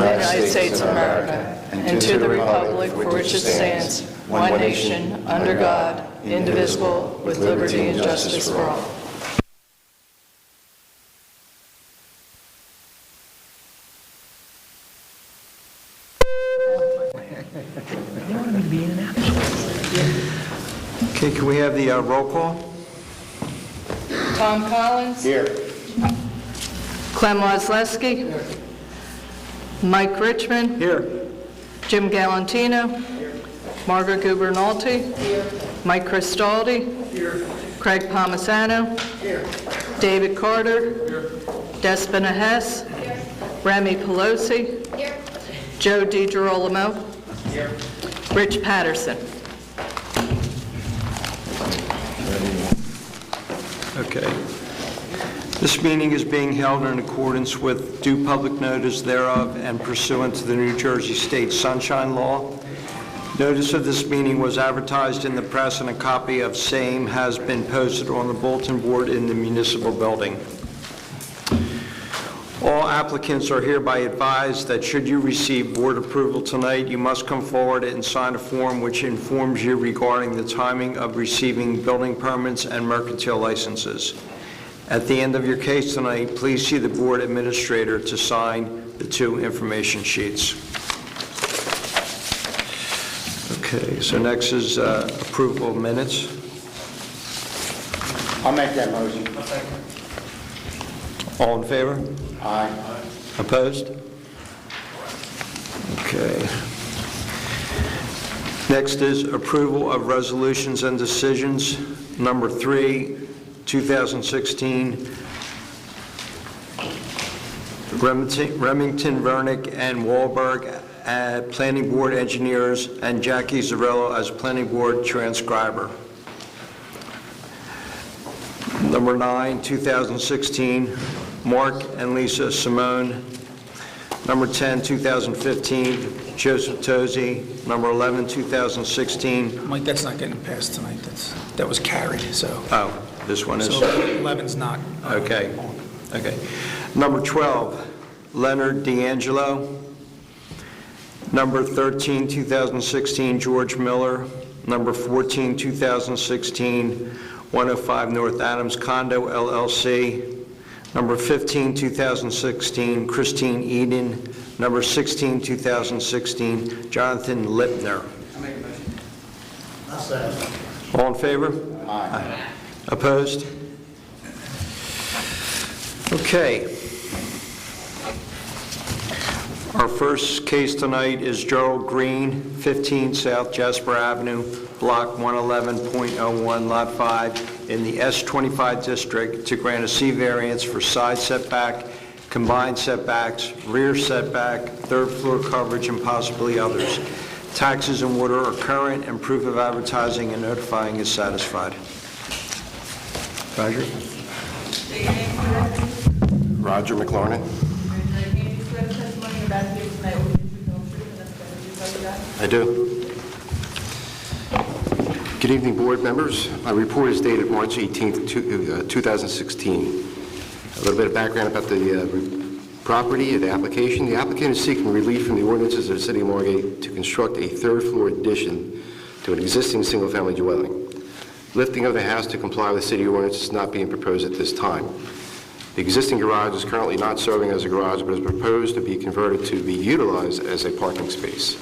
United States of America, and to the republic for which it stands, one nation, under God, indivisible, with liberty and justice for all. Okay, can we have the roll call? Tom Collins. Here. Clem Wozleski. Mike Richmond. Here. Jim Galantino. Here. Margaret Gubernalti. Here. Mike Cristaldi. Here. Craig Palmisano. Here. David Carter. Here. Despina Hess. Here. Remy Pelosi. Here. Joe DiGirolamo. Here. Rich Patterson. Okay. This meeting is being held in accordance with due public notice thereof and pursuant to the New Jersey State Sunshine Law. Notice of this meeting was advertised in the press, and a copy of same has been posted on the bulletin board in the municipal building. All applicants are hereby advised that should you receive board approval tonight, you must come forward and sign a form which informs you regarding the timing of receiving building permits and mercantile licenses. At the end of your case tonight, please see the board administrator to sign the two information sheets. Okay, so next is approval of minutes. I'll make that motion. All in favor? Aye. Opposed? Okay. Next is approval of resolutions and decisions. Number 3, 2016. Remington, Vernick, and Wahlberg Planning Board Engineers, and Jackie Zarello as Planning Board Transcriber. Number 9, 2016. Mark and Lisa Simone. Number 10, 2015, Joseph Tozy. Number 11, 2016. Mike, that's not getting passed tonight. That was carried, so. Oh, this one is. So 11's not. Okay. Okay. Number 12, Leonard D'Angelo. Number 13, 2016, George Miller. Number 14, 2016, 105 North Adams Condo, LLC. Number 15, 2016, Christine Eden. Number 16, 2016, Jonathan Lipner. I'll make a motion. I'll second. All in favor? Aye. Opposed? Okay. Our first case tonight is Gerald Green, 15 South Jasper Avenue, Block 111.01, Lot 5, in the S25 district, to grant a C variance for side setback, combined setbacks, rear setback, third floor coverage, and possibly others. Taxes and water are current, and proof of advertising and notifying is satisfied. Roger? Roger McLaurin. I do. Good evening, board members. My report is dated March 18th, 2016. A little bit of background about the property, the application. The applicant is seeking relief from the ordinances of the City of Margate to construct a third-floor addition to an existing single-family dwelling. Lifting of the house to comply with city ordinance is not being proposed at this time. The existing garage is currently not serving as a garage, but is proposed to be converted to be utilized as a parking space.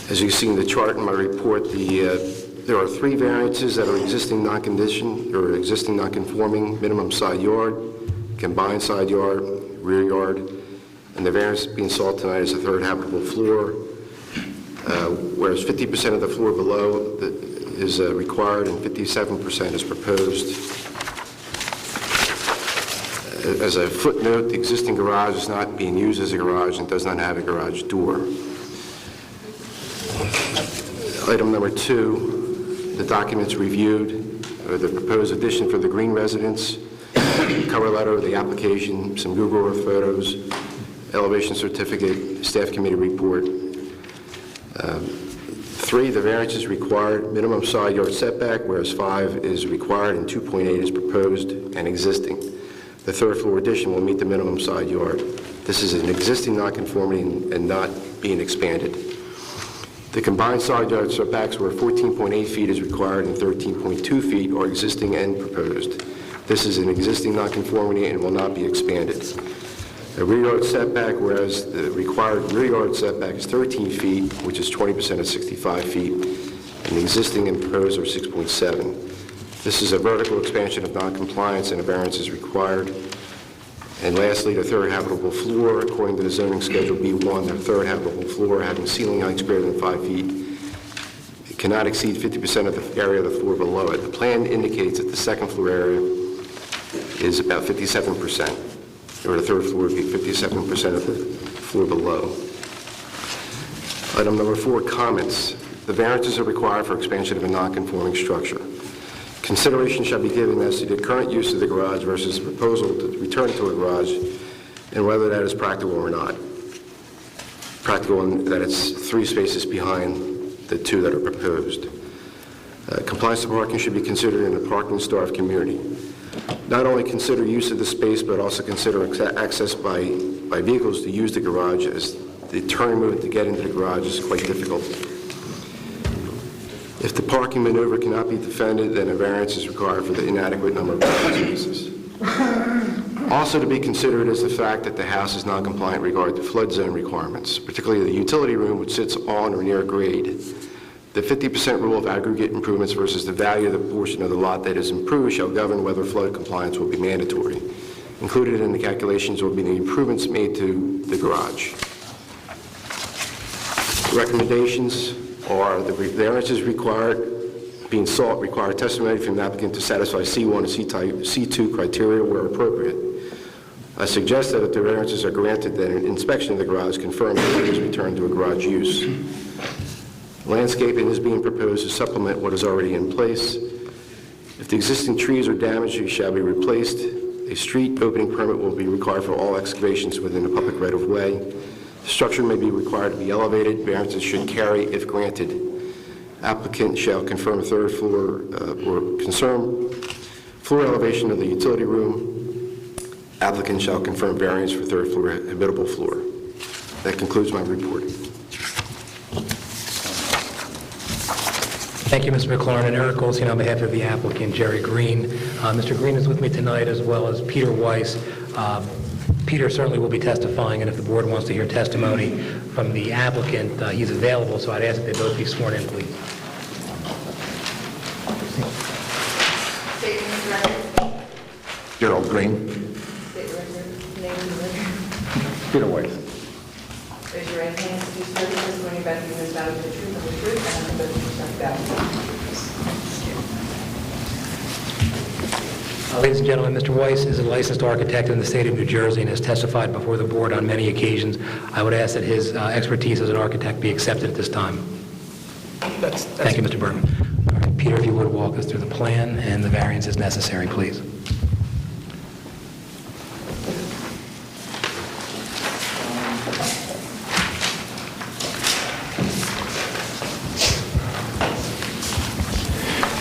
As you see in the chart in my report, there are 3 variances that are existing non-condition or existing non-conforming: minimum side yard, combined side yard, rear yard, and the variance being sought tonight is a third habitable floor, whereas 50% of the floor below is required and 57% is proposed. As a footnote, the existing garage is not being used as a garage and does not have a garage door. Item number 2, the documents reviewed, the proposed addition for the Green residence, cover letter, the application, some Google Earth photos, elevation certificate, staff committee report. 3, the variance is required, minimum side yard setback, whereas 5 is required and 2.8 is proposed and existing. The third floor addition will meet the minimum side yard. This is an existing nonconformity and not being expanded. The combined side yard setbacks where 14.8 feet is required and 13.2 feet are existing and proposed. This is an existing nonconformity and will not be expanded. A rear yard setback, whereas the required rear yard setback is 13 feet, which is 20% of 65 feet, and the existing and proposed are 6.7. This is a vertical expansion of noncompliance and a variance is required. And lastly, the third habitable floor, according to the zoning schedule B1, the third habitable floor having ceiling heights greater than 5 feet, it cannot exceed 50% of the area of the floor below it. The plan indicates that the second floor area is about 57%, or the third floor would be 57% of the floor below. Item number 4, comments. The variances are required for expansion of a non-conforming structure. Consideration shall be given as to the current use of the garage versus the proposal to return to a garage and whether that is practical or not. Practical in that it's 3 spaces behind the 2 that are proposed. Compliance to parking should be considered in the parking starved community. Not only consider use of the space, but also consider access by vehicles to use the garage, as the turn movement to get into the garage is quite difficult. If the parking maneuver cannot be defended, then a variance is required for the inadequate number of parking spaces. Also to be considered is the fact that the house is non-compliant regarding the flood zone requirements, particularly the utility room, which sits on or near grade. The 50% rule of aggregate improvements versus the value of the portion of the lot that is improved shall govern whether flood compliance will be mandatory. Included in the calculations will be the improvements made to the garage. Recommendations are the variances being sought require testimony from the applicant to satisfy C1 and C2 criteria where appropriate. I suggest that if the variances are granted, then an inspection of the garage confirms that it is returned to a garage use. Landscaping is being proposed to supplement what is already in place. If the existing trees are damaged, they shall be replaced. A street opening permit will be required for all excavations within the public right-of-way. The structure may be required to be elevated. Variances should carry if granted. Applicant shall confirm a third floor or confirm floor elevation of the utility room. Applicant shall confirm variance for third floor habitable floor. That concludes my report. Thank you, Mr. McLaurin. And Eric Goldstein on behalf of the applicant, Jerry Green. Mr. Green is with me tonight, as well as Peter Weiss. Peter certainly will be testifying, and if the board wants to hear testimony from the applicant, he's available, so I'd ask that they both be sworn in, please. State your record. Gerald Green. State your record. Name and record. Peter Weiss. Raise your right hand. Do you swear the testimony about you is about the truth and the truth and the truth about Ladies and gentlemen, Mr. Weiss is a licensed architect in the state of New Jersey and has testified before the board on many occasions. I would ask that his expertise as an architect be accepted at this time. Thank you, Mr. Bergman. All right, Peter, if you would walk us through the plan and the variances necessary, please.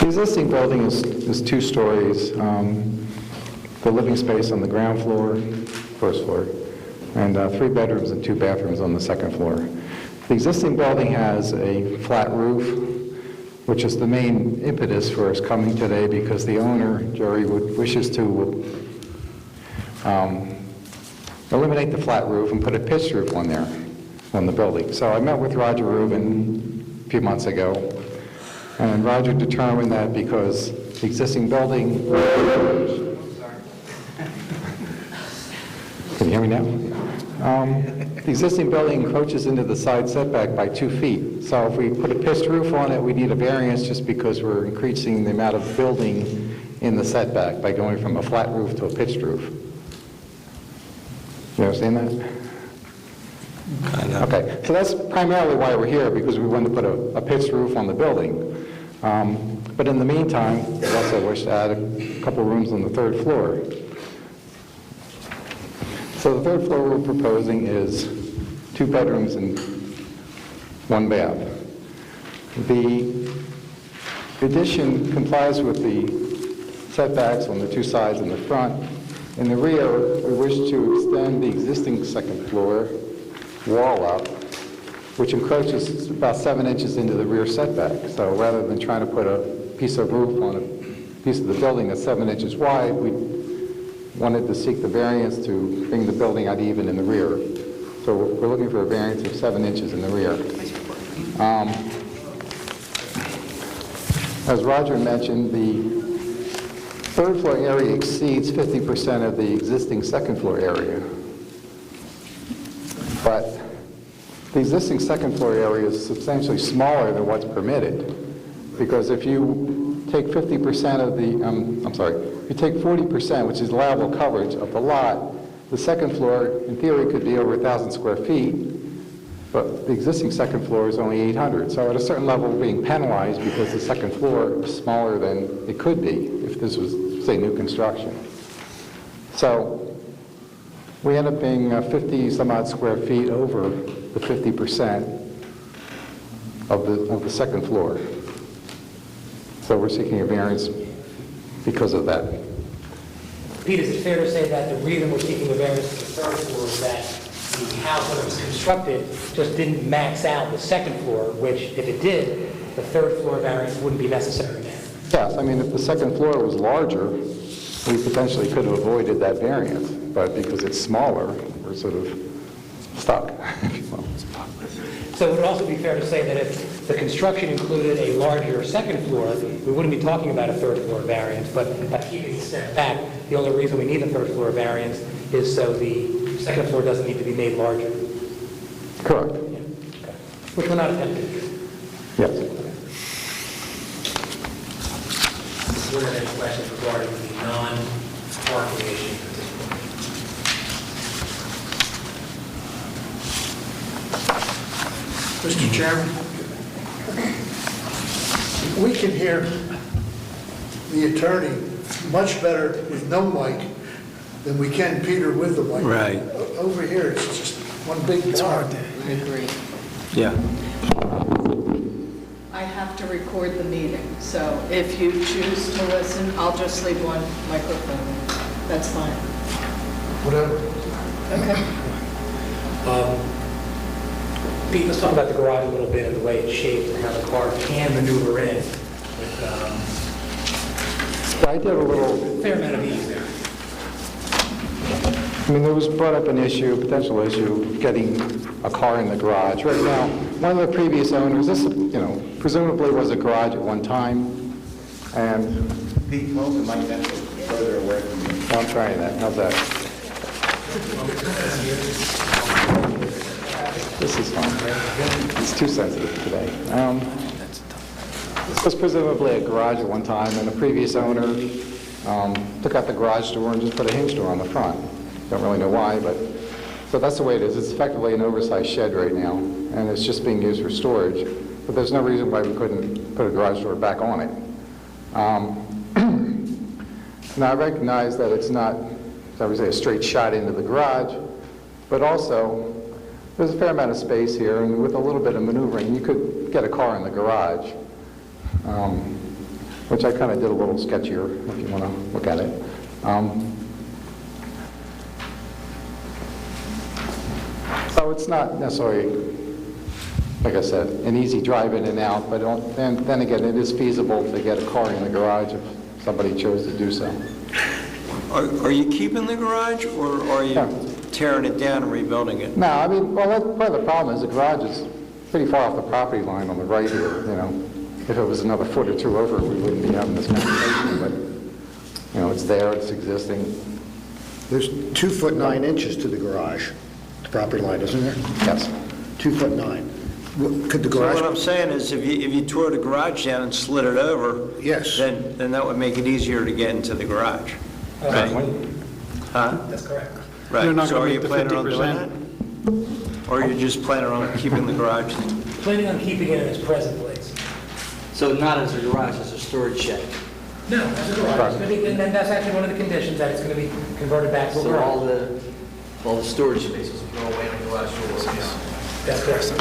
The existing building is 2 stories. The living space on the ground floor, first floor, and 3 bedrooms and 2 bathrooms on the second floor. The existing building has a flat roof, which is the main impetus for us coming today because the owner, Jerry, wishes to eliminate the flat roof and put a pitched roof on there, on the building. So I met with Roger Rubin a few months ago. And Roger determined that because the existing building... Can you hear me now? The existing building encroaches into the side setback by 2 feet. So if we put a pitched roof on it, we need a variance just because we're increasing the amount of building in the setback by going from a flat roof to a pitched roof. You understand that? Kind of. Okay, so that's primarily why we're here, because we wanted to put a pitched roof on the building. But in the meantime, we also wish to add a couple rooms on the 3rd floor. So the 3rd floor we're proposing is 2 bedrooms and 1 bath. The addition complies with the setbacks on the 2 sides and the front. In the rear, we wish to extend the existing second floor wall up, which encroaches about 7 inches into the rear setback. So rather than trying to put a piece of roof on a piece of the building that's 7 inches wide, we wanted to seek the variance to bring the building out even in the rear. So we're looking for a variance of 7 inches in the rear. As Roger mentioned, the third floor area exceeds 50% of the existing second floor area. But the existing second floor area is substantially smaller than what's permitted. Because if you take 50% of the, if you take 40%, which is allowable coverage of the lot, the second floor, in theory, could be over 1,000 square feet, but the existing second floor is only 800. So at a certain level, we're being penalized because the second floor is smaller than it could be if this was, say, new construction. So we end up being 50 some odd square feet over the 50% of the second floor. So we're seeking a variance because of that. Pete, is it fair to say that the reason we're seeking the variance for the third floor is that the house, when it was constructed, just didn't max out the second floor, which, if it did, the third floor variance wouldn't be necessary now? Yes, I mean, if the second floor was larger, we potentially could have avoided that variance, but because it's smaller, we're sort of stuck. So it would also be fair to say that if the construction included a larger second floor, we wouldn't be talking about a third floor variance, but by keeping the step back, the only reason we need a third floor variance is so the second floor doesn't need to be made larger. Correct. Yeah. Okay. Which we're not attempting to do. Yes. Were there any questions regarding the non-parking issue at this point? Mr. Chairman, we can hear the attorney much better with no mic than we can Peter with the mic. Right. Over here, it's just one big bar. I agree. Yeah. I have to record the meeting, so if you choose to listen, I'll just leave one microphone. That's fine. Whatever. Okay. Pete, let's talk about the garage a little bit and the way it's shaped and how the car can maneuver in with I did a little, a fair amount of ease there. I mean, there was brought up an issue, a potential issue, of getting a car in the garage. Right now, one of the previous owners, this, presumably was a garage at one time, and Pete, hold the mic that further away from you. I'm trying that. How's that? This is fine. It's too sensitive today. This was presumably a garage at one time, and the previous owner took out the garage door and just put a hinge door on the front. Don't really know why, but so that's the way it is. It's effectively an oversized shed right now, and it's just being used for storage. But there's no reason why we couldn't put a garage door back on it. Now I recognize that it's not, I would say, a straight shot into the garage, but also there's a fair amount of space here, and with a little bit of maneuvering, you could get a car in the garage, which I kind of did a little sketchier if you want to look at it. So it's not necessarily, like I said, an easy drive in and out, but then again, it is feasible to get a car in the garage if somebody chose to do so. Are you keeping the garage, or are you Yeah. tearing it down and rebuilding it? No, I mean, well, part of the problem is the garage is pretty far off the property line on the right here, If it was another foot or two over, we wouldn't be having this conversation, but, it's there, it's existing. There's 2 foot 9 inches to the garage, the property line, isn't there? Yes. 2 foot 9. Could the So what garage, I'm saying is, if you tore the garage down and slid it over, Yes. then that would make it easier to get into the garage. Right. Huh? That's correct. Right. So are you planning on doing that? Or are you just planning on keeping the garage? Planning on keeping it in its present place. So not as a garage, as a storage shed. No, as a garage. It's gonna be, and then that's actually one of the conditions, that it's going to be converted back to a So garage. all the storage spaces will go away in the garage door will be on. That's correct.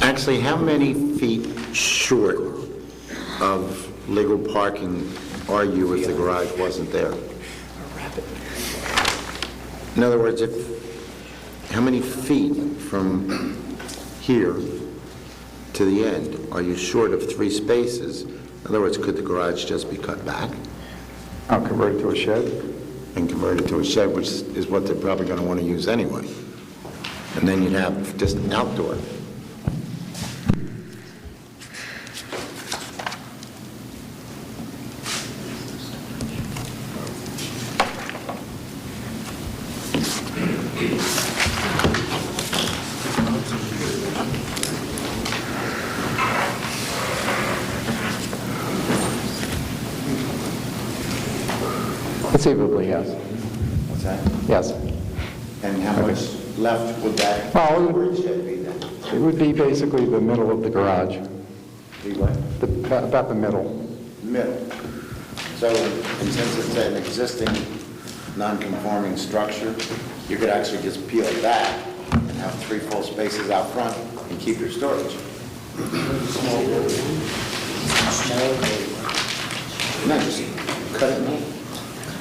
Actually, how many feet short of legal parking are you if the garage wasn't there? In other words, how many feet from here to the end are you short of 3 spaces? In other words, could the garage just be cut back I'll convert it to a shed. and converted to a shed, which is what they're probably going to want to use anyway? And then you'd have just an outdoor. Conceivably, yes. What's that? Yes. And how much left would that Well, storage shed be then? It would be basically the middle of the garage, Be what? about the middle. Middle. So, and since it's an existing non-conforming structure, you could actually just peel it back and have 3 full spaces out front and keep your storage. No, just cut it in.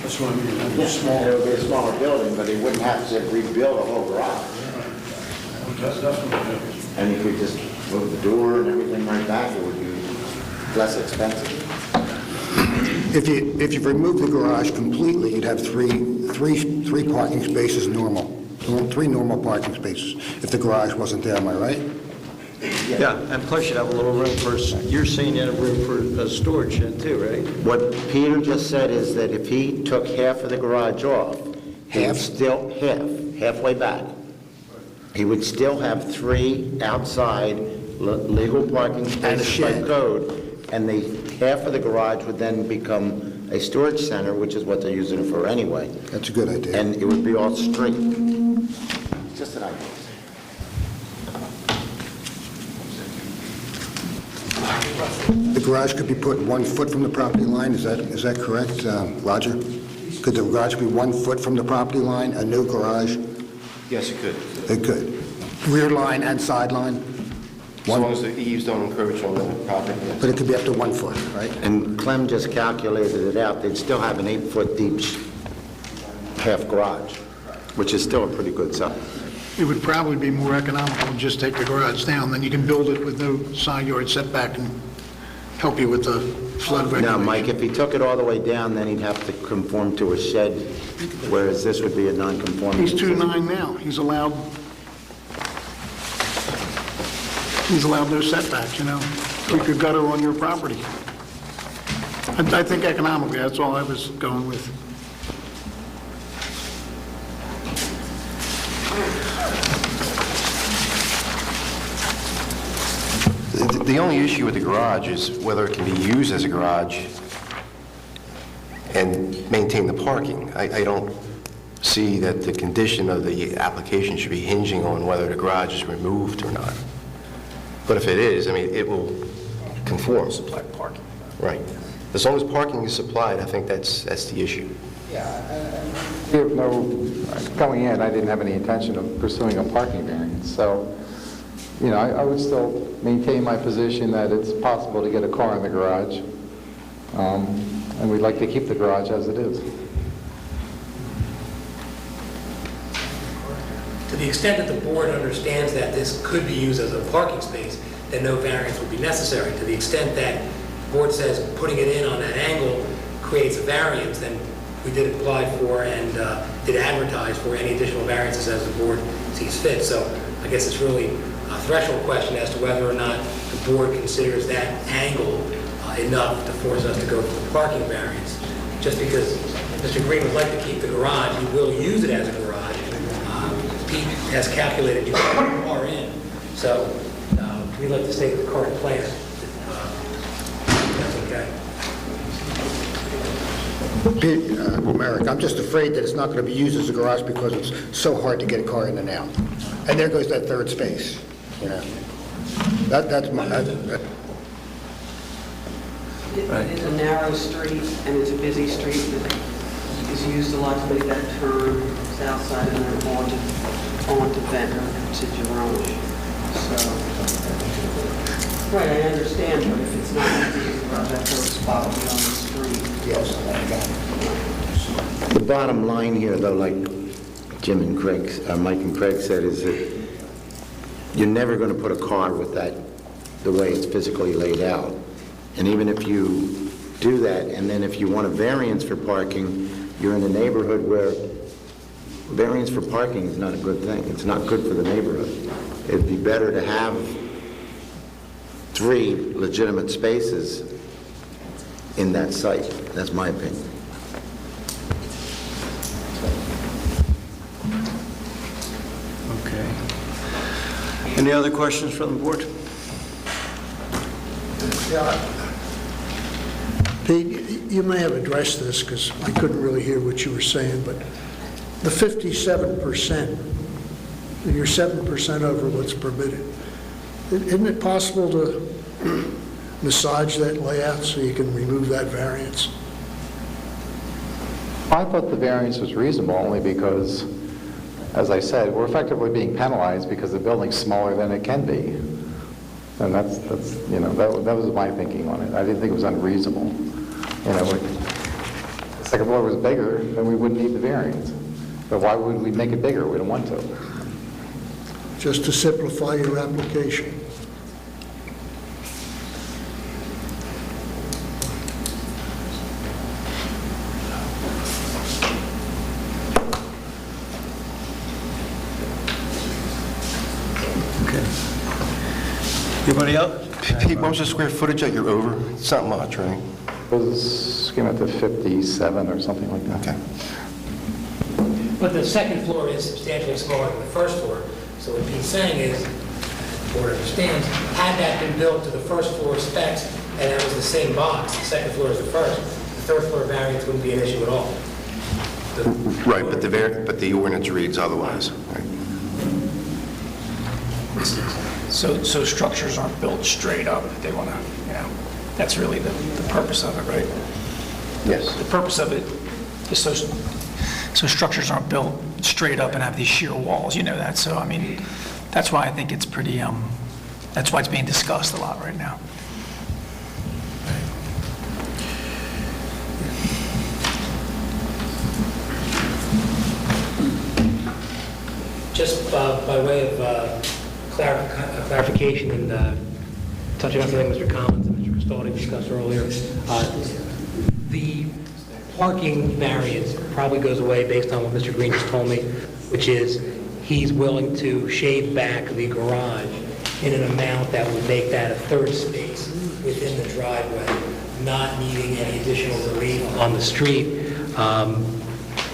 That's what I mean. Yeah, it would be a smaller building, but it wouldn't have to rebuild a whole garage. That's definitely. And you could just move the door and everything right back, it would be less expensive. If you remove the garage completely, you'd have three parking spaces normal. 3 normal parking spaces if the garage wasn't there, am I right? Yeah, and plus you'd have a little room for, you're saying you have room for a storage shed too, right? What Peter just said is that if he took half of the garage off, halfway back, he would still have 3 outside legal parking spaces by code, and half of the garage would then become a storage center, which is what they're using it for anyway. That's a good idea. And it would be all straight. Just an idea. The garage could be put 1 foot from the property line, is that correct, Roger? Could the garage be 1 foot from the property line, a new garage? Yes, it could. It could. Rear line and side line? As long as the eaves don't encroach on the property, yes. But it could be up to 1 foot, right? And Clem just calculated it out, they'd still have an 8-foot deep half garage, which is still a pretty good size. It would probably be more economical to just take the garage down, then you can build it with no side yard setback and help you with the flood regulation. Now, Mike, if he took it all the way down, then he'd have to conform to a shed, whereas this would be a non-conforming. He's 2.9 now, he's allowed no setbacks, keep your gutter on your property. I think economically, that's all I was going with. The only issue with the garage is whether it can be used as a garage and maintain the parking. I don't see that the condition of the application should be hinging on whether the garage is removed or not. But if it is, it will conform. Supply parking. Right. As long as parking is supplied, I think that's the issue. Going in, I didn't have any intention of pursuing a parking variance, so, I would still maintain my position that it's possible to get a car in the garage, and we'd like to keep the garage as it is. To the extent that the board understands that this could be used as a parking space, then no variance would be necessary. To the extent that the board says putting it in on that angle creates a variance, then we did apply for and did advertise for any additional variances as the board sees fit. So I guess it's really a threshold question as to whether or not the board considers that angle enough to force us to go for the parking variance. Just because Mr. Green would like to keep the garage, he will use it as a garage. Pete has calculated you can put a car in. So we'd like to stay with the current plan. That's okay. Merrick, I'm just afraid that it's not going to be used as a garage because it's so hard to get a car in and out. And there goes that 3rd space, That's my... It is a narrow street, and it's a busy street that is used a lot to make that turn south side and then onto Ventnor to Jerome. So, right, I understand, but if it's not used as a garage, that third spot will be on the street. street. Yes, I got it. The bottom line here, though, like Jim and Craig, Mike and Craig said, is that you're never going to put a car with that, the way it's physically laid out. And even if you do that, and then if you want a variance for parking, you're in a neighborhood where variance for parking is not a good thing. It's not good for the neighborhood. It'd be better to have 3 legitimate spaces in that site. That's my opinion. Okay. Any other questions from the board? Pete, you may have addressed this because I couldn't really hear what you were saying, but the 57%, you're 7% over what's permitted. Isn't it possible to massage that layout so you can remove that variance? I thought the variance was reasonable only because, as I said, we're effectively being penalized because the building's smaller than it can be. And that's you know, that was my thinking on it. I didn't think it was unreasonable. You know, if the second floor was bigger, then we wouldn't need the variance. But why would we make it bigger? We don't want to. Just to simplify your application. Okay. Anybody else? Pete, what was the square footage that you're over? It's not much, right? It was, came out to 57 or something like that. Okay. But the second floor is substantially smaller than the first floor. So what Pete's saying is, the board understands, had that been built to the first floor specs and that was the same box, the second floor is the first, the third floor variance wouldn't be an issue at all. Right, but the ordinance reads otherwise. Right? So structures aren't built straight up if they want to, you know, that's really the purpose of it, right? Yes. The purpose of it is so structures aren't built straight up and have these sheer walls, you know that. So, I mean, that's why I think it's pretty, that's why it's being discussed a lot right now. Just by way of clarification and touching on something Mr. Collins and Mr. Cristaldi discussed earlier, the parking variance probably goes away based on what Mr. Green just told me, which is he's willing to shave back the garage in an amount that would make that a third space within the driveway, not needing any additional relief on the street.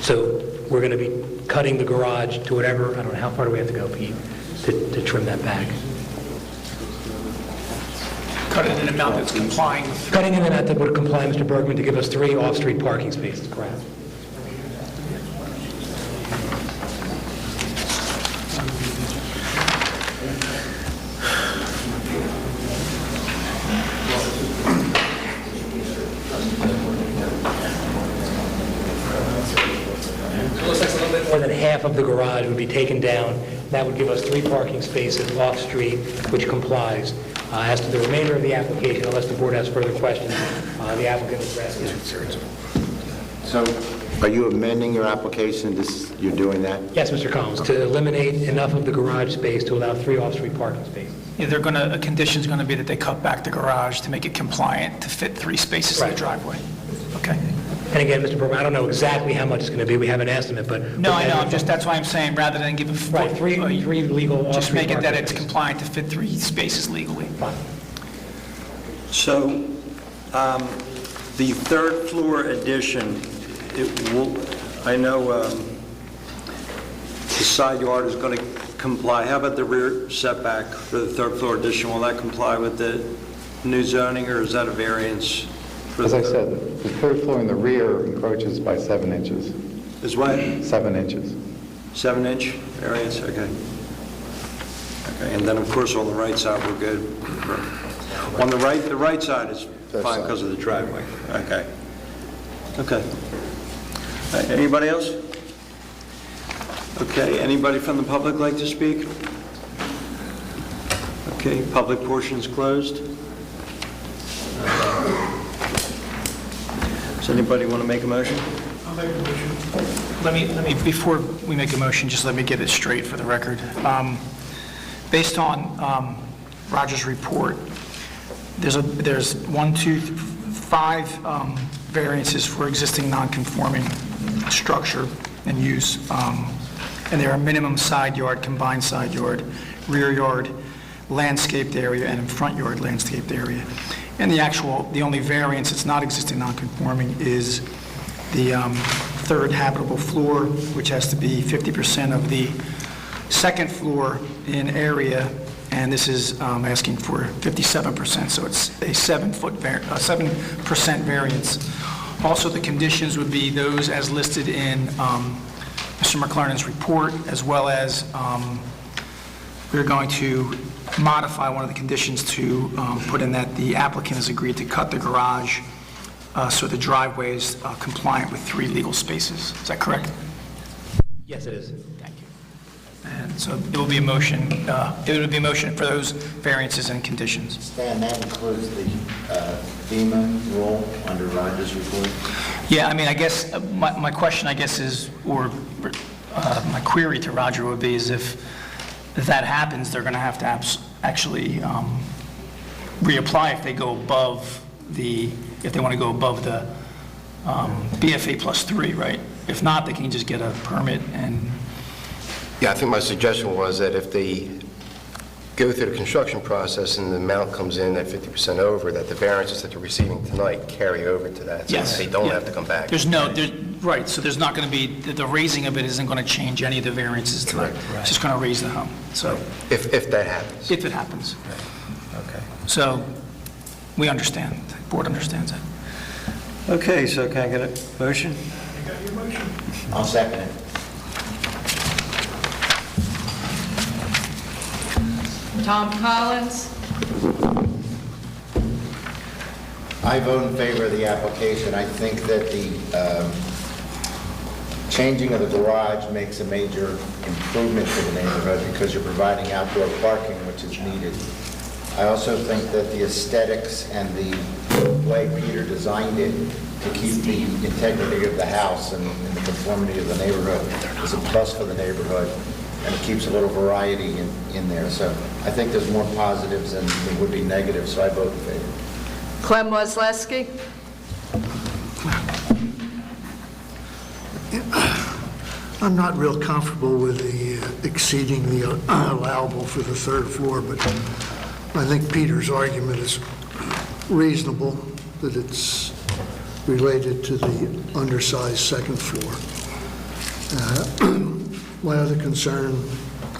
So we're going to be cutting the garage to whatever, I don't know, how far do we have to go, Pete, to trim that back? Cut it in an amount that's complying with... Cutting in an amount that would comply, Mr. Bergman, to give us 3 off-street parking spaces, correct? It looks like a little bit more than half of the garage would be taken down. That would give us 3 parking spaces off-street, which complies. As to the remainder of the application, unless the board has further questions, the applicant is resting. So, are you amending your application? You're doing that? Yes, Mr. Collins, to eliminate enough of the garage space to allow 3 off-street parking spaces. Yeah, a condition's going to be that they cut back the garage to make it compliant to fit 3 spaces in the driveway. Okay. And again, Mr. Bergman, I don't know exactly how much it's going to be. We have an estimate, but... No, I know. That's why I'm saying, rather than give a... Right, 3 legal off-street just make it that parking it's spaces. compliant to fit 3 spaces legally. Fine. So, the third floor addition, it will, I know the side yard is going to comply. How about the rear setback for the third floor addition? Will that comply with the new zoning, or is that a variance? As I said, the third floor in the rear encroaches by 7 inches. Is what? 7 inches. 7-inch variance, okay. Okay, and then, of course, on the right side, we're good. On the right side is fine because of the driveway. Okay. Okay. Anybody else? Okay, anybody from the public like to speak? Okay, public portion is closed. Does anybody want to make a motion? I'll make a motion. Let me, before we make a motion, just let me get it straight for the record. Based on Roger's report, there's 5 variances for existing non-conforming structure and use, and there are minimum side yard, combined side yard, rear yard, landscaped area, and front yard landscaped area. And the only variance that's not existing non-conforming is the third habitable floor, which has to be 50% of the second floor in area, and this is asking for 57%, so it's a 7% variance. Also, the conditions would be those as listed in Mr. McLernan's report, as well as we're going to modify one of the conditions to put in that the applicant has agreed to cut the garage so the driveway is compliant with 3 legal spaces. Is that correct? Yes, it is. Thank you. And so it will be a motion. It would be a motion for those variances and conditions. Stan, that includes the FEMA rule under Roger's report? Yeah, I mean, I guess my question, I guess, is, or my query to Roger would be, is if that happens, they're going to have to actually reapply if they go above if they want to go above the BFA +3, right? If not, they can just get a permit and... Yeah, I think my suggestion was that if they go through the construction process and the amount comes in at 50% over, that the variances that they're receiving tonight carry over to that. So Yes. they don't have to come back. Right, so there's not going to be, the raising of it isn't going to change any of the variances tonight. Right. It's just going to raise the home, so, If that happens. if it happens. Okay. So, we understand, the board understands that. Okay, so can I get a motion? I'll second it. Tom Collins? I vote in favor of the application. I think that the changing of the garage makes a major improvement to the neighborhood because you're providing outdoor parking, which is needed. I also think that the aesthetics and the way Peter designed it to keep the integrity of the house and the conformity of the neighborhood is a plus for the neighborhood, and it keeps a little variety in there. So I think there's more positives than there would be negatives, so I vote in favor. Clem Wesleski? I'm not real comfortable with the exceeding the allowable for the third floor, but I think Peter's argument is reasonable, that it's related to the undersized second floor. My other concern,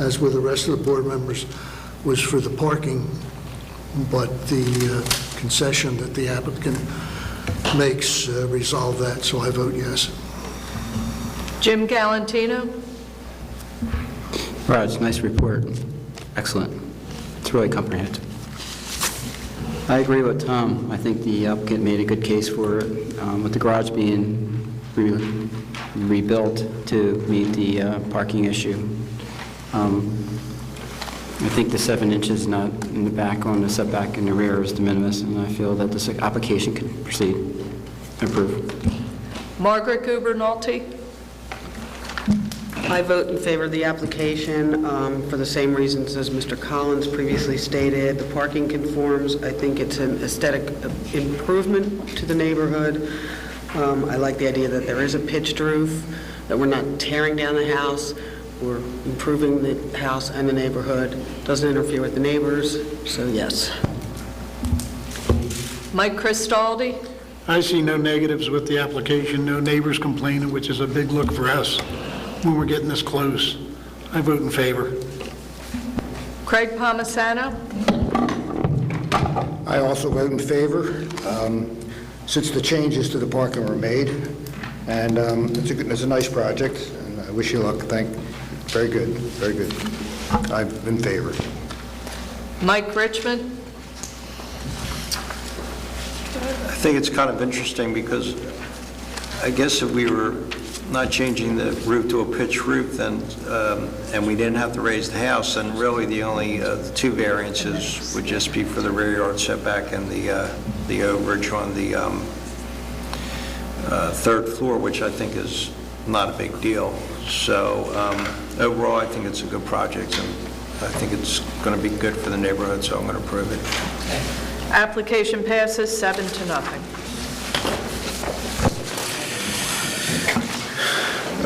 as with the rest of the board members, was for the parking, but the concession that the applicant makes resolve that, so I vote yes. Jim Galantino? Raj, nice report. Excellent. It's really comprehensive. I agree with Tom. I think the applicant made a good case for it, with the garage being rebuilt to meet the parking issue. I think the 7 inches not in the back on the setback in the rear is de minimis, and I feel that this application can proceed. Approve. Margaret Gubernalty? I vote in favor of the application for the same reasons as Mr. Collins previously stated. The parking conforms. I think it's an aesthetic improvement to the neighborhood. I like the idea that there is a pitched roof, that we're not tearing down the house. We're improving the house and the neighborhood. Doesn't interfere with the neighbors, so yes. Mike Cristaldi? I see no negatives with the application, no neighbors complaining, which is a big look for us when we're getting this close. I vote in favor. Craig Palmisano? I also vote in favor, since the changes to the parking were made, and it's a nice project, and I wish you luck. Very good, very good. I'm in favor. Mike Richmond? I think it's kind of interesting because I guess if we were not changing the roof to a pitched roof, then, and we didn't have to raise the house, then really the only the 2 variances would just be for the rear yard setback and the overage on the third floor, which I think is not a big deal. So overall, I think it's a good project, and I think it's going to be good for the neighborhood, so I'm going to approve it. Application passes 7-0.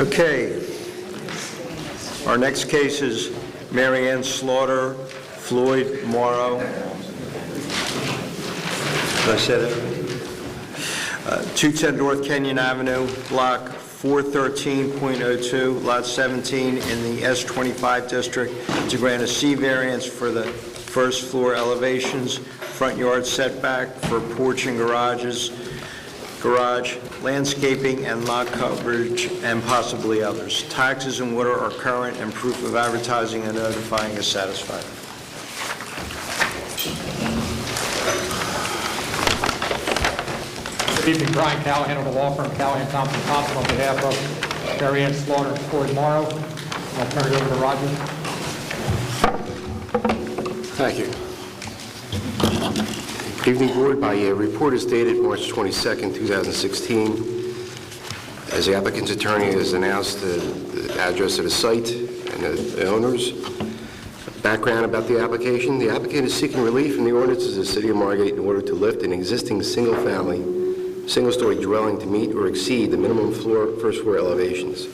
Okay. Our next case is Mary Ann Slaughter, Floyd Morrow. Did I say that? 210 North Kenyon Avenue, Block 413.02, Lot 17, in the S25 district, to grant a C variance for the first floor elevations, front yard setback for porch and garage, landscaping and lot coverage, and possibly others. Taxes and water are current, and proof of advertising and notifying is satisfied. Good evening, Brian Callahan of the law firm Callahan Thompson Thompson on behalf of Mary Ann Slaughter and Floyd Morrow. I'll turn it over to Roger. Thank you. Good evening, Board. My report is dated March 22nd, 2016. As the applicant's attorney has announced the address of the site and the owners. Background about the application. The applicant is seeking relief from the ordinances of the City of Margate in order to lift an existing single-story dwelling to meet or exceed the minimum first floor elevations.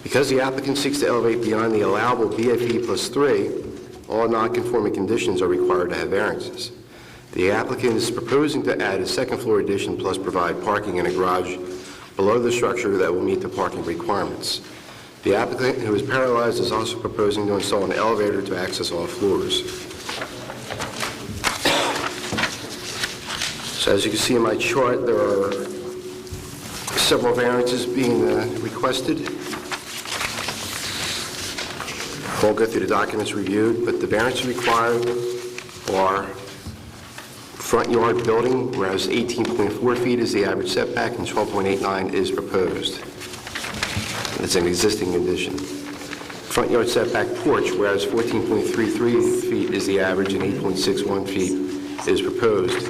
Because the applicant seeks to elevate beyond the allowable BFE +3, all non-conforming conditions are required to have variances. The applicant is proposing to add a second-floor addition plus provide parking in a garage below the structure that will meet the parking requirements. The applicant, who is paralyzed, is also proposing to install an elevator to access all floors. So as you can see in my chart, there are several variances being requested. I won't go through the documents reviewed, but the variances required are front yard building, whereas 18.4 feet is the average setback and 12.89 is proposed. It's an existing condition. Front yard setback porch, whereas 14.33 feet is the average and 8.61 feet is proposed,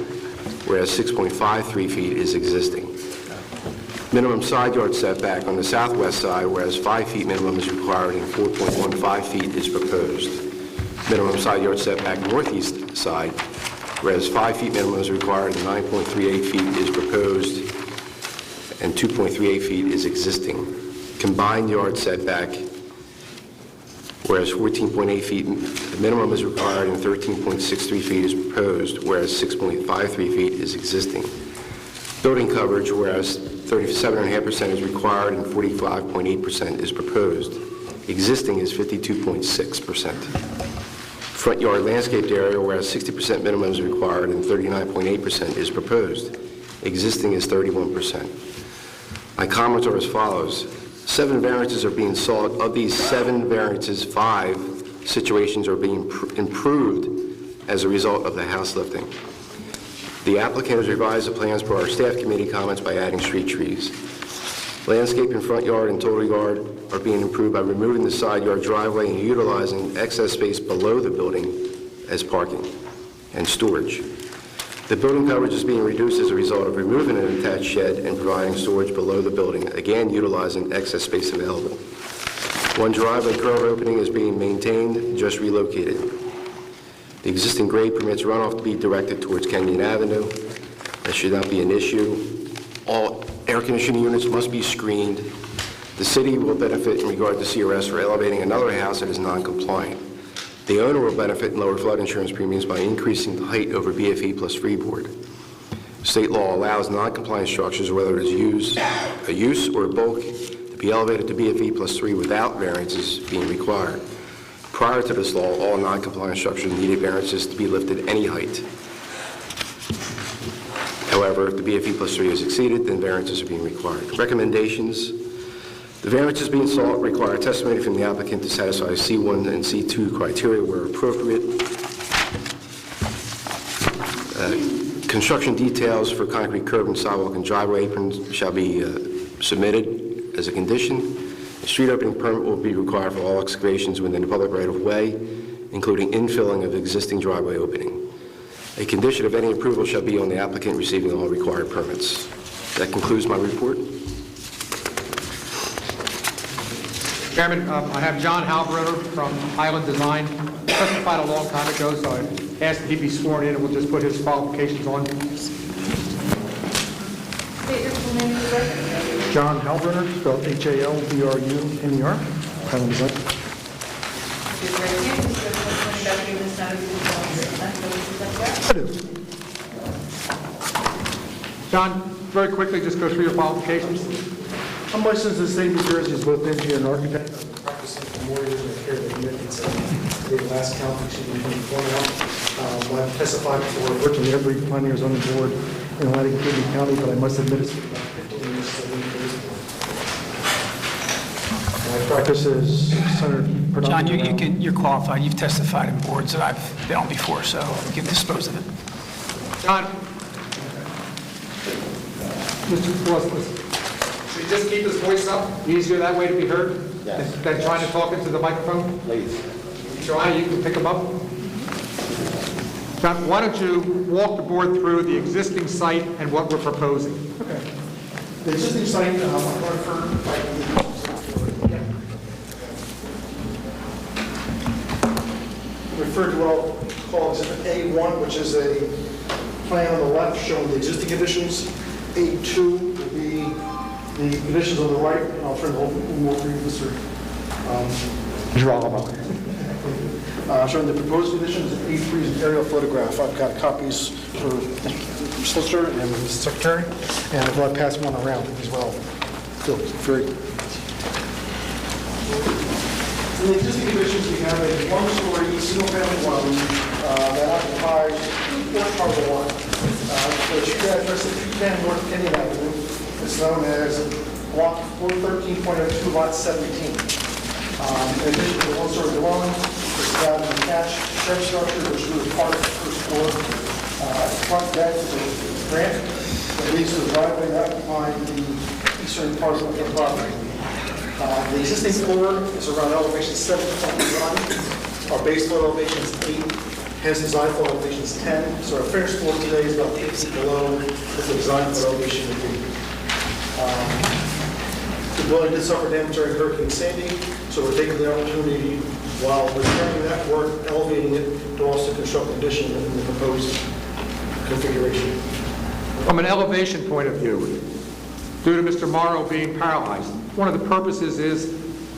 whereas 6.53 feet is existing. Minimum side yard setback on the southwest side, whereas 5 feet minimum is required and 4.15 feet is proposed. Minimum side yard setback northeast side, whereas 5 feet minimum is required and 9.38 feet is proposed and 2.38 feet is existing. Combined yard setback, whereas 14.8 feet minimum is required and 13.63 feet is proposed, whereas 6.53 feet is existing. Building coverage, whereas 37.5% is required and 45.8% is proposed. Existing is 52.6%. Front yard landscaped area, whereas 60% minimum is required and 39.8% is proposed. Existing is 31%. My comments are as follows. 7 variances are being sought. Of these 7 variances, 5 situations are being improved as a result of the house lifting. The applicant has revised the plans per our staff committee comments by adding street trees. Landscape in front yard and total yard are being improved by removing the side yard driveway and utilizing excess space below the building as parking and storage. The building coverage is being reduced as a result of removing an attached shed and providing storage below the building, again utilizing excess space available. One driveway curb opening is being maintained, just relocated. The existing grade permits runoff to be directed towards Kenyon Avenue. That should not be an issue. All air conditioning units must be screened. The city will benefit in regard to CRS for elevating another house that is non-compliant. The owner will benefit in lower flood insurance premiums by increasing the height over BFE plus freeboard. State law allows non-compliant structures, whether it's a use or a bulk, to be elevated to BFE plus 3 without variances being required. Prior to this law, all non-compliant structures needed variances to be lifted any height. However, if the BFE plus 3 is exceeded, then variances are being required. Recommendations. The variances being sought require testimony from the applicant to satisfy C1 and C2 criteria where appropriate. Construction details for concrete curb and sidewalk and driveway aprons shall be submitted as a condition. A street opening permit will be required for all excavations within the public right-of-way, including infilling of existing driveway opening. A condition of any approval shall be on the applicant receiving all required permits. That concludes my report. Chairman, I have John Halbroder from Highland Design, testified a long time ago, so I asked that he be sworn in, and we'll just put his qualifications on. State your full name for the record. John Halbruner, spelled Halbruner, Highland Design. I do. John, very quickly, just go through your qualifications. I'm licensed in the state of New Jersey as both engineer and architect. I've been practicing for more years than I care to admit. It's the last count, actually, 24 now. I've testified before virtually every planning or zoning board in Atlantic and Kingdom County, but I must admit it's been about 15 years since I've been in this board. My practice is centered John, predominantly you're qualified. You've testified in boards that I've been on before, so you can dispose of it. John? Mr. Floskus, should he just keep his voice up? Easier that way to be heard? Yes. Than trying to talk into the microphone? Please. Joanna, you can pick him up. John, why don't you walk the board through the existing site and what we're proposing? Okay. The existing site, I'm going to refer to what I'll call exhibit A1, which is a plan on the left showing the existing conditions. A2 will be the conditions on the right, and I'll turn the whole room over to you, Mr. Drama. Showing the proposed conditions. A3 is an aerial photograph. I've got copies for the solicitor and the secretary, and I've got to pass one around as well. So, very. In the existing conditions, we have a one-story, single-family dwelling that occupies one part of the lot. The street address is 310 North Kenyon Avenue. It's known as Block 413.02, Lot 17. In addition to the one-story dwelling, it's got an attached shed structure, which is part of the first floor. Front deck is a ramp that leads to the driveway occupying the eastern part of the property. The existing floor is around elevation 7.1. Our base floor elevation is 8. Hence, design floor elevation is 10. So our finished floor today is about 8 feet below what the design floor elevation would be. The building did suffer damage during Hurricane Sandy, so we're taking the opportunity while repairing that work, elevating it, to also construct addition in the proposed configuration. From an elevation point of view, due to Mr. Morrow being paralyzed, one of the purposes is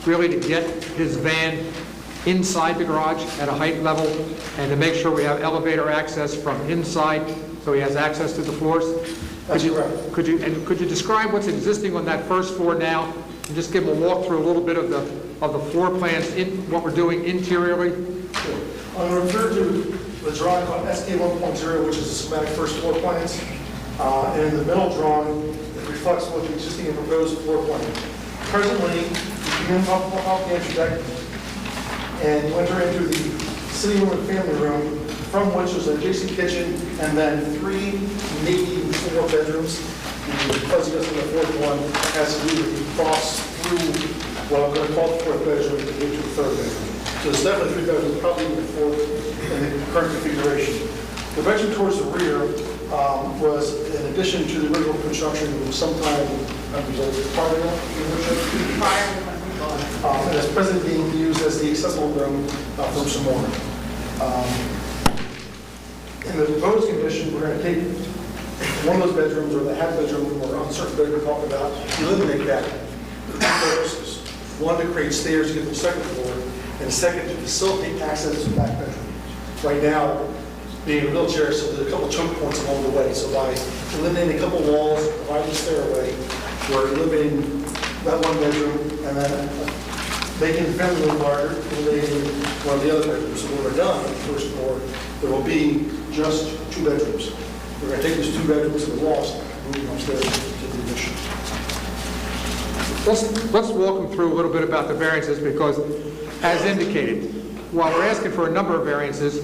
really to get his van inside the garage at a height level and to make sure we have elevator access from inside so he has access to the floors. That's correct. Could you describe what's existing on that first floor now and just give him a walk through a little bit of the floor plans, what we're doing interiorly? Sure. I'm going to refer to the drawing on SK 1.0, which is the schematic first floor plans. And in the middle drawing, it reflects what the existing and proposed floor plan. Presently, you begin off the entry deck, and you enter into the sitting room and family room, from which there's an adjacent kitchen, and then 3, maybe even 4 bedrooms. The fuzziness in the fourth one has to do with the cross through what I'm going to call the fourth bedroom to get to the third bedroom. So it's definitely 3 bedrooms, probably even 4 in the current configuration. The bedroom towards the rear was in addition to the original construction, it was sometime prior to and it's presently being used as the accessible room from some more. In the proposed condition, we're going to take one of those bedrooms, or the half bedroom, or uncertain bedroom we talked about, eliminate that for 2 purposes. One, to create stairs to get to the second floor, and second, to facilitate access to the back bedroom. Right now, being a wheelchair, so there's a couple choke points along the way. So by eliminating a couple walls, providing a stairway, we're eliminating that one bedroom, and then making the family room larger, eliminating one of the other bedrooms. So when we're done on the first floor, there will be just 2 bedrooms. We're going to take those 2 bedrooms and the walls, move them upstairs to the addition. Let's walk them through a little bit about the variances, because as indicated, while we're asking for a number of variances,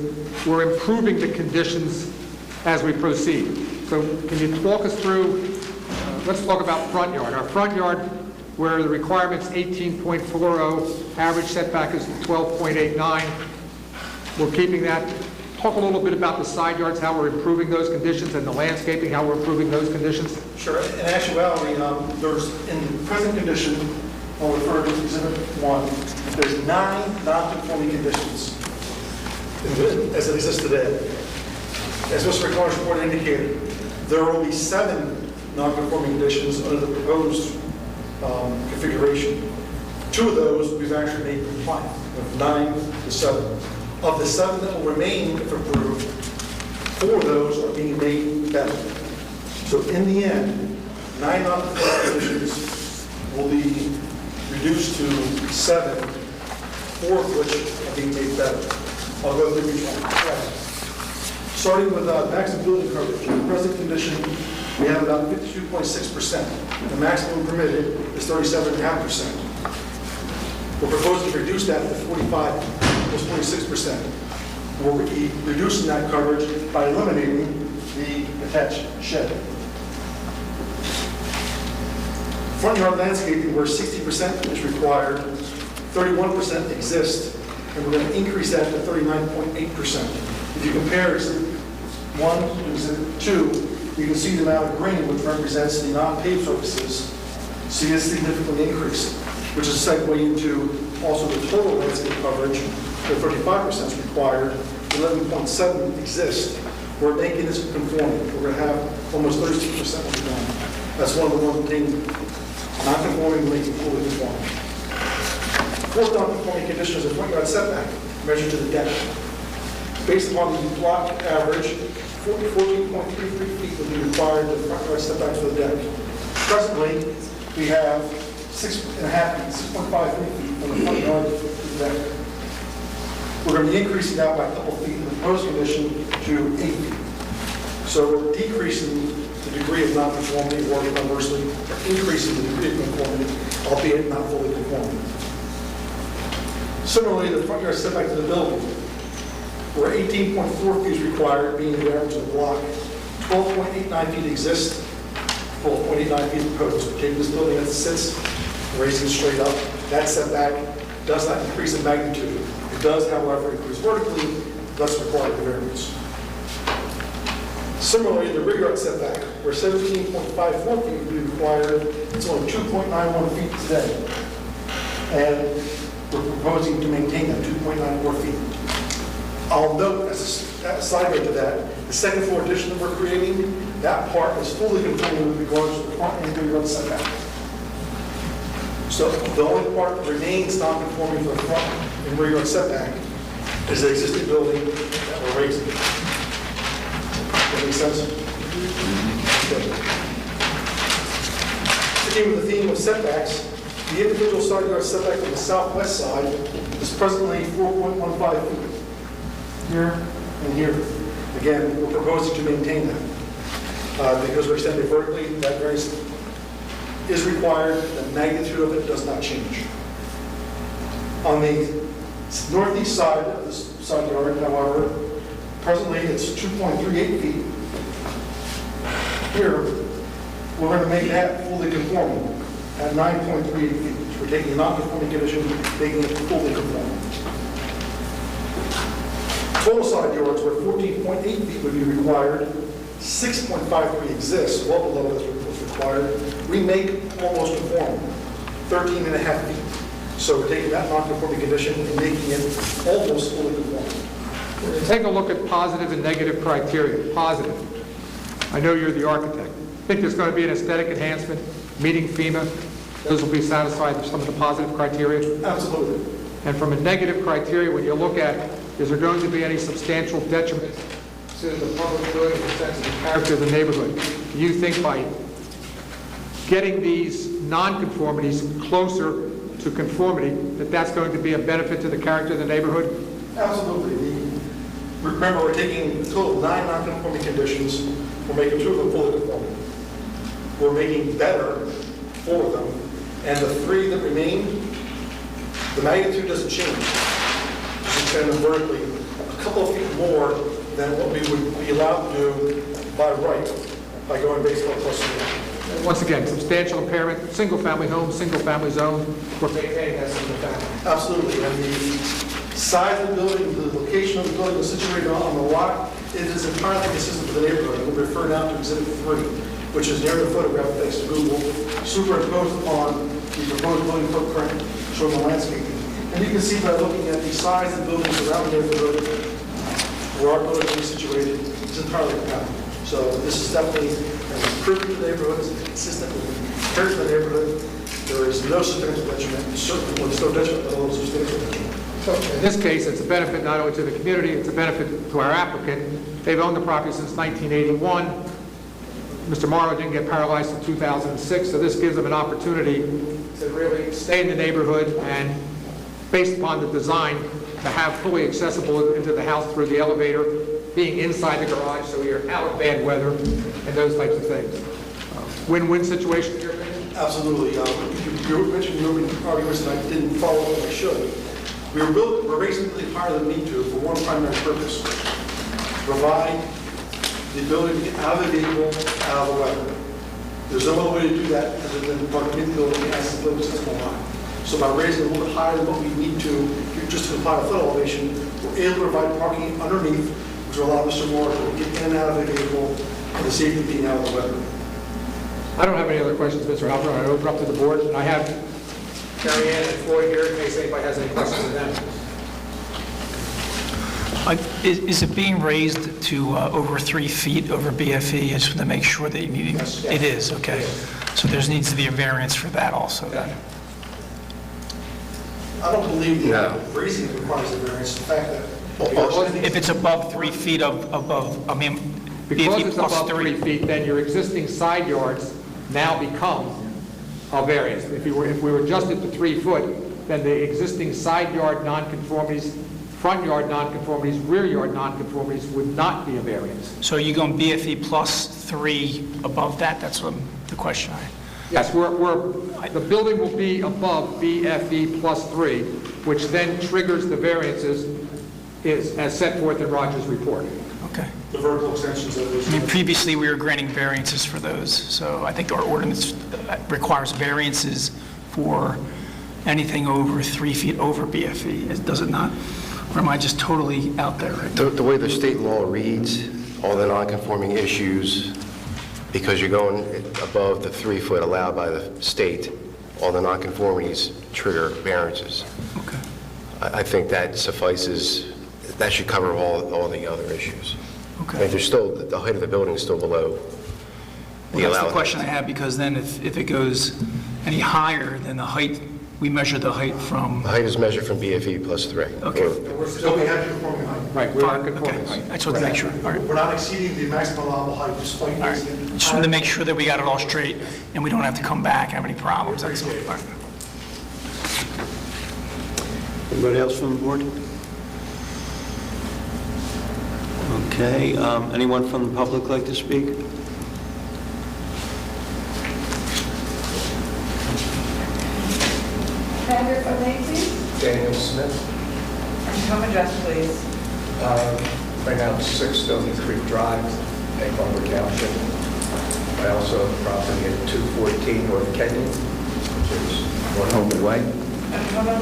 we're improving the conditions as we proceed. So can you walk us through, let's talk about front yard. Our front yard, where the requirement's 18.40, average setback is 12.89. We're keeping that talk a little bit about the side yards, how we're improving those conditions, and the landscaping, how we're improving those conditions? Sure. In actuality, there's, in the present condition, I'll refer to Exhibit 1, there's 9 non-conforming conditions as it exists today. As Mr. McLaurin's report indicated, there will be 7 non-conforming conditions under the proposed configuration. 2 of those we've actually made compliant, of 9 to 7. Of the 7 that will remain if approved, 4 of those are being made better. So in the end, 9 non-conforming conditions will be reduced to 7, 4 of which are being made better. I'll go through each one. Starting with maximum building coverage. In the present condition, we have about 52.6%. The maximum permitted is 37.5%. We're proposing to reduce that to 45, almost 46%. We're reducing that coverage by eliminating the attached shed. Front yard landscaping, where 60% is required, 31% exists, and we're going to increase that to 39.8%. If you compare Exhibit 1 to Exhibit 2, you can see the amount of green, which represents the non-paved surfaces, see it's significantly increased, which is a segue into also the total landscape coverage, where 35% is required, 11.7 exists. We're making this conforming. We're going to have almost 32% of the done. That's one of the ones being non-conforming, making fully conforming. Fourth non-conforming condition is a front yard setback measured to the deck. Based upon the block average, 14.33 feet will be required to the front yard setback to the deck. Presently, we have 6.53 feet from the front yard to the deck. We're going to be increasing that by a couple feet in the proposed condition to 8 feet. So we're decreasing the degree of non-conformity, or conversely, increasing the degree of conformity, albeit not fully conforming. Similarly, the front yard setback to the building, where 18.4 feet is required, being the average of the block, 12.89 feet exist, 12.89 feet proposed. We're taking this building as it sits, raising it straight up. That setback does not increase in magnitude. It does, however, increase vertically, thus require the variance. Similarly, the rear yard setback, where 17.54 feet would be required, it's only 2.91 feet today. And we're proposing to maintain that 2.94 feet. I'll note, as a side note to that, the second floor addition that we're creating, that part is fully conforming with regards to the front and rear yard setback. So the only part that remains non-conforming for the front and rear yard setback is the existing building that we're raising. That makes sense? Okay. Sticking with the theme of setbacks, the individual side yard setback on the southwest side is presently 4.15 feet. Here and here. Again, we're proposing to maintain that. Because we're extending vertically, that variance is required. The magnitude of it does not change. On the northeast side of the side yard, however, presently it's 2.38 feet. Here, we're going to make that fully conforming at 9.38 feet. So we're taking a non-conforming condition, making it fully conforming. Total side yards where 14.8 feet would be required, 6.53 exists, well below what's required. We make almost conform, 13.5 feet. So we're taking that non-conforming condition and making it almost fully conforming. Take a look at positive and negative criteria. Positive. I know you're the architect. Think there's going to be an aesthetic enhancement, meeting FEMA. Those will be satisfied with some of the positive criteria? Absolutely. And from a negative criteria, when you look at, is there going to be any substantial detriment to the public good and the sense of the character of the neighborhood? Do you think by getting these nonconformities closer to conformity, that that's going to be a benefit to the character of the neighborhood? Absolutely. Remember, we're taking a total of 9 non-conforming conditions. We're making 2 of them fully conforming. We're making better 4 of them. And the 3 that remain, the magnitude doesn't change. Just extend them vertically a couple of feet more than what we would be allowed to do by right, by going based on plus 3. Once again, substantial impairment, single-family home, single-family zone, we're maintaining that single family. Absolutely. And the size of the building, the location of the building is situated on the lot, it is entirely consistent with the neighborhood. We'll refer now to Exhibit 3, which is near the photograph thanks to Google, superimposed upon the proposed building footprint showing the landscaping. And you can see by looking at the size of the buildings around the neighborhood, where our building is situated, it's entirely compatible. So this is definitely an improvement to the neighborhood, it's consistent with the character of the neighborhood. There is no substantial detriment, certainly there's no detriment, but no substantial detriment. So in this case, it's a benefit not only to the community, it's a benefit to our applicant. They've owned the property since 1981. Mr. Morrow didn't get paralyzed in 2006, so this gives them an opportunity to really stay in the neighborhood and, based upon the design, to have fully accessible into the house through the elevator, being inside the garage so you're out of bad weather and those types of things. Win-win situation in your opinion? Absolutely. You mentioned moving arguments and I didn't follow what I should. We're basically higher than need to for one primary purpose: provide the ability to get out of the vehicle, out of the weather. There's no other way to do that other than parking in the building as the building sits online. So by raising it a little bit higher than what we need to, just to comply with flood elevation, we're able to provide parking underneath, which will allow Mr. Moore to get in and out of the vehicle and the safety of being out of the weather. I don't have any other questions, Mr. Halpern. I open up to the board, and I have Carrie Ann and Floyd here in case anybody has any questions of them. Is it being raised to over 3 feet over BFE? I just want to make sure that you need it. It is, okay. So there needs to be a variance for that also then. I don't believe raising it requires a variance. The fact that If it's above 3 feet above, I mean, Because BFE it's plus above 3 feet, then your existing side yards now become a variance. If we were adjusted to 3 foot, then the existing side yard nonconformities, front yard nonconformities, rear yard nonconformities would not be a variance. So are you going BFE plus 3 above that? That's what the question I... Yes, the building will be above BFE plus 3, which then triggers the variances as set forth in Roger's report. Okay. the vertical extensions of those. I mean, previously, we were granting variances for those, so I think our ordinance requires variances for anything over 3 feet over BFE, does it not? Or am I just totally out there right now? The way the state law reads, all the non-conforming issues, because you're going above the 3 foot allowed by the state, all the non-conformities trigger variances. Okay. I think that suffices, that should cover all the other issues. Okay. I mean, there's still, the height of the building is still below the Well, that's allowed. the question I have, because then if it goes any higher than the height, we measure the height from... The height is measured from BFE plus 3. Okay. We're still behind conforming height. Right, we are Okay, conforming. I just wanted to make sure. All right. We're not exceeding the maximum allowable height despite All right. raising it. Just wanted to make sure that we got it all straight and we don't have to come back and have any problems. That's all. All right. Anybody else from the board? Okay, anyone from the public like to speak? Have your name, please? Daniel Smith. And come address, please. Right now, it's 6 Creek Drive, Cumber Township. I also have property at 214 North Kenyon, which is one home away. And come on,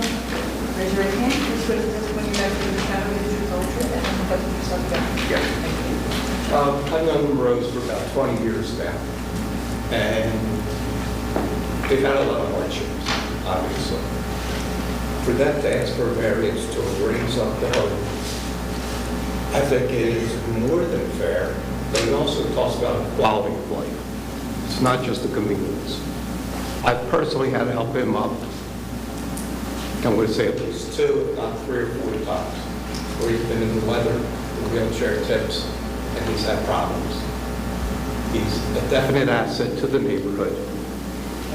raise your right hand. Please put it this when you guys do the county of culture and then put yourself down. Yeah. Thank you. I've known Rose for about 20 years now, and they've had a lot of hardships, obviously. For them to ask for a variance to raise up the home, I think it is more than fair, but it also talks about quality of life. It's not just a convenience. I personally had to help him up, I'm going to say at least 2, if not 3 or 4 times, where he's been in the weather, in wheelchair tips, and he's had problems. He's a definite asset to the neighborhood,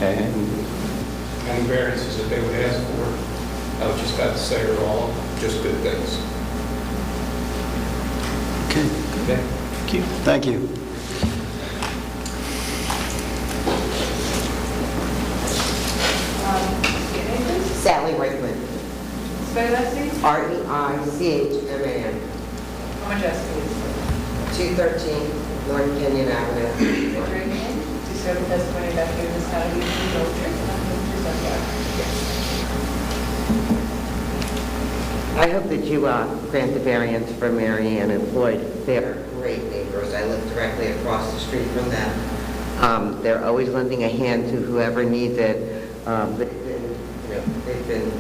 and any variances that they would ask for, I would just got to say are all just good things. Okay, Okay? Thank you. thank you. Your name, please? Sally Reichman, Spell that, please. Reichman, Come address, please. 213 North Kenyon Avenue. Raise your right hand. Do you swear the testimony that you give this county will be the truth and nothing but the truth, so help you God? I hope that you grant the variance for Mary Ann and Floyd. They're great neighbors. I live directly across the street from them. They're always lending a hand to whoever needs it. They've been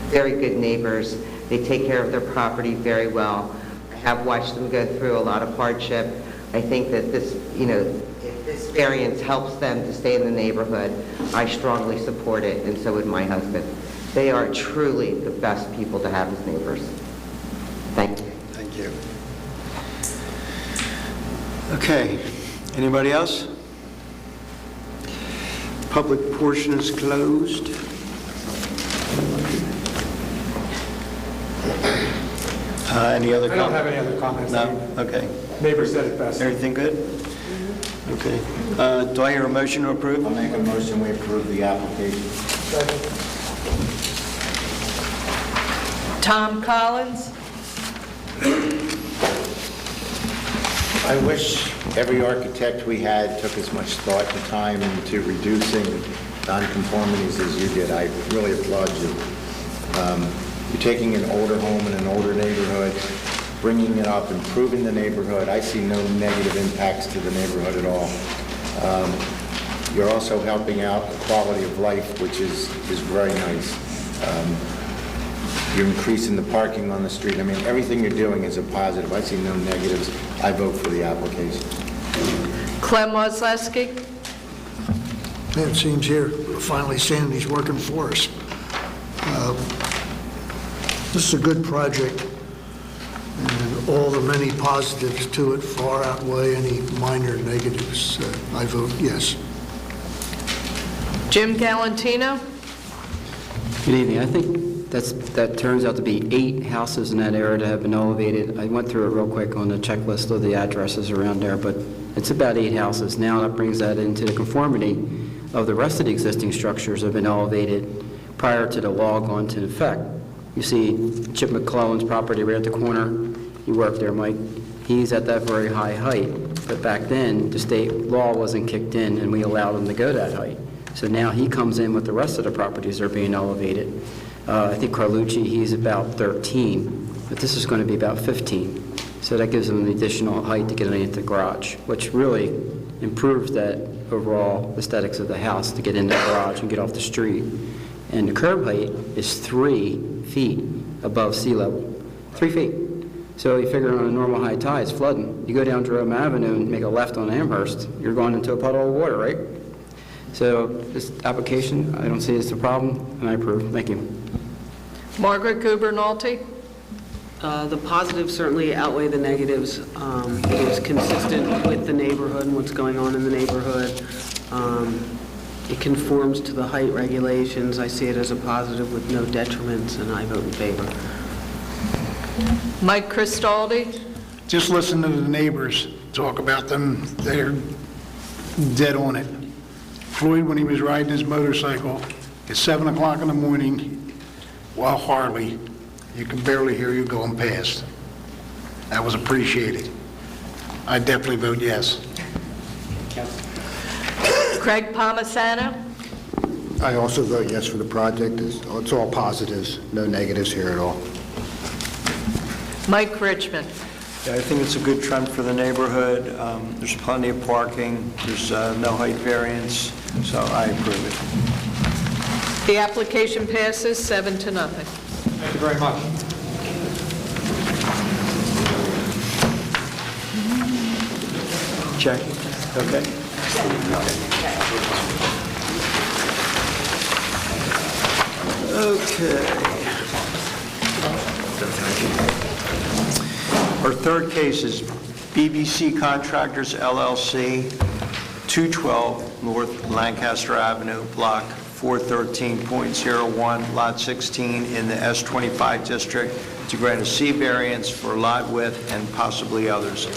very good neighbors. They take care of their property very well. I have watched them go through a lot of hardship. I think that this, if this variance helps them to stay in the neighborhood, I strongly support it, and so would my husband. They are truly the best people to have as neighbors. Thank you. Thank you. Okay, anybody else? Public portion is closed. Any other comments? I don't have any other comments. No? Okay. Neighbor said it best. Everything good? Okay. Do I hear a motion to approve? I'll make a motion, we approve the application. Tom Collins? I wish every architect we had took as much thought and time into reducing nonconformities as you did. I really applaud you. You're taking an older home in an older neighborhood, bringing it up, improving the neighborhood. I see no negative impacts to the neighborhood at all. You're also helping out the quality of life, which is very nice. You're increasing the parking on the street. I mean, everything you're doing is a positive. I see no negatives. I vote for the application. Clem Wozleski? It seems here, we're finally seeing he's working for us. This is a good project, and all the many positives to it far outweigh any minor negatives. I vote yes. Jim Galantino? Good evening. I think that turns out to be 8 houses in that area that have been elevated. I went through it real quick on the checklist of the addresses around there, but it's about 8 houses. Now that brings that into the conformity of the rest of the existing structures that have been elevated prior to the law going into effect. You see Chip McClellan's property right at the corner. You work there, Mike. He's at that very high height, but back then the state law wasn't kicked in and we allowed him to go that height. So now he comes in with the rest of the properties that are being elevated. I think Carlucci, he's about 13, but this is going to be about 15. So that gives him an additional height to get into the garage, which really improves that overall aesthetics of the house to get in the garage and get off the street. And the curb height is 3 feet above sea level. 3 feet. So you figure on a normal high tide, it's flooding. You go down Jerome Avenue and make a left on Amherst, you're going into a puddle of water, right? So this application, I don't see as a problem, and I approve. Thank you. Margaret Gubernalty? The positives certainly outweigh the negatives. It is consistent with the neighborhood and what's going on in the neighborhood. It conforms to the height regulations. I see it as a positive with no detriments, and I vote in favor. Mike Cristaldi? Just listen to the neighbors talk about them. They're dead on it. Floyd, when he was riding his motorcycle at 7 o'clock in the morning while Harley, you can barely hear you going past. That was appreciated. I definitely vote yes. Craig Palmisano? I also vote yes for the project. It's all positives, no negatives here at all. Mike Richmond? Yeah, I think it's a good trend for the neighborhood. There's plenty of parking. There's no height variance, so I approve it. The application passes 7-0. Thank you very much. Check. Okay. Okay. Our third case is BBC Contractors, LLC, 212 North Lancaster Avenue, Block 413.01, Lot 16 in the S25 district to grant a C variance for lot width and possibly others.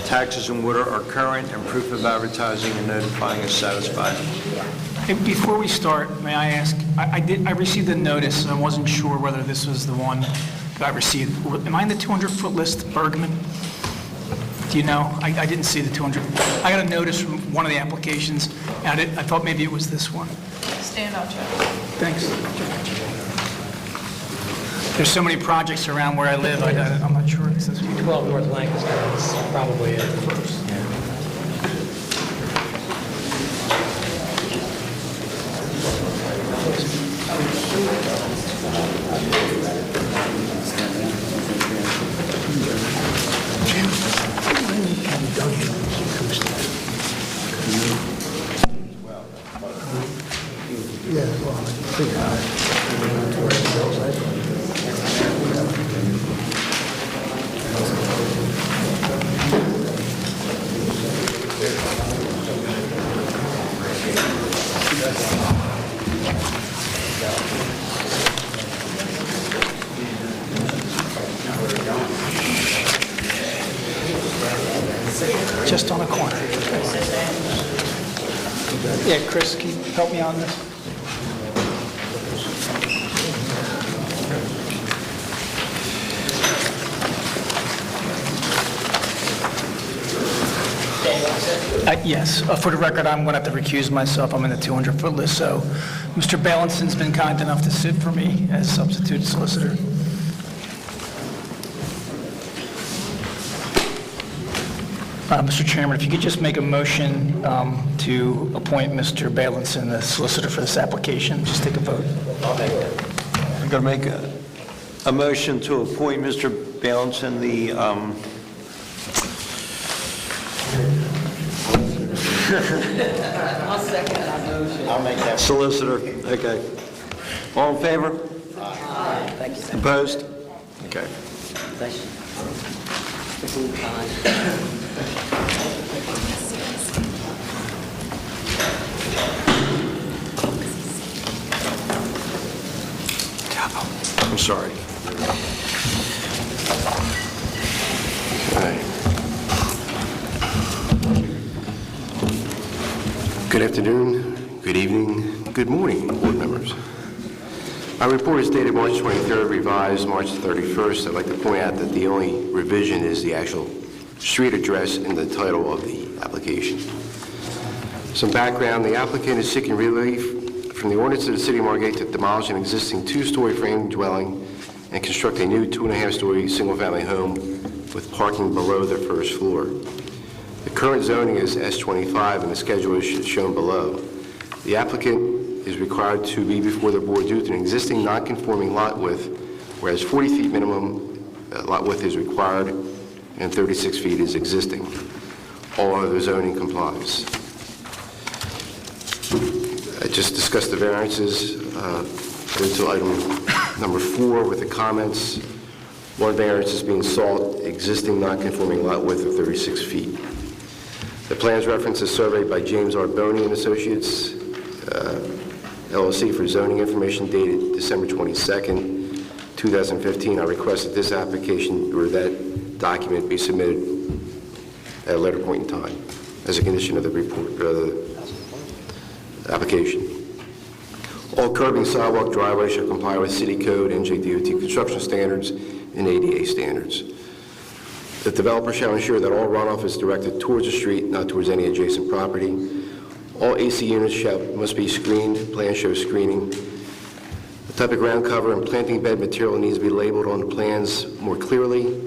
Taxes and water are current and proof of advertising and notifying is satisfied. Hey, before we start, may I ask, I received a notice and I wasn't sure whether this was the one that I received. Am I in the 200-foot list, Bergman? Do you know? I didn't see the 200. I got a notice from one of the applications, and I thought maybe it was this one. Stand up, Joe. Thanks. There's so many projects around where I live, I'm not sure. This is 12 North Lancaster, that's probably it. Yeah, well, I figured just on a corner. Yeah, Chris, can you help me on this? Yes, for the record, I'm going to have to recuse myself. I'm in the 200-foot list, so Mr. Bailenson been kind enough to sit for me as substitute solicitor. Mr. Chairman, if you could just make a motion to appoint Mr. Bailenson the solicitor for this application, just take a vote. I'll make that. I'm going to make a motion to appoint Mr. Bailenson the I'll second that motion. I'll make that. solicitor. Okay. All in favor? Aye. Thank you. Opposed? Okay. I'm sorry. Okay. Good afternoon, good evening, good morning, board members. Our report is dated March 23rd, revised March 31st. I'd like to point out that the only revision is the actual street address in the title of the application. Some background, the applicant is seeking relief from the ordinance of the City of Margate to demolish an existing two-story frame dwelling and construct a new 2.5-story single-family home with parking below the first floor. The current zoning is S25 and the schedule is shown below. The applicant is required to be before the board due to an existing non-conforming lot width, whereas 40 feet minimum lot width is required and 36 feet is existing. All other zoning complies. I just discussed the variances. Go to item number 4 with the comments. One variance is being sought, existing non-conforming lot width of 36 feet. The plans reference a survey by James R. Boney and Associates, LLC, for zoning information dated December 22nd, 2015. I request that this application or that document be submitted at a later point in time as a condition of the report, the application. All curbing, sidewalk, driveway shall comply with city code, NJDOT construction standards, and ADA standards. The developer shall ensure that all runoff is directed towards the street, not towards any adjacent property. All AC units must be screened. Plan shows screening. The type of ground cover and planting bed material needs to be labeled on the plans more clearly.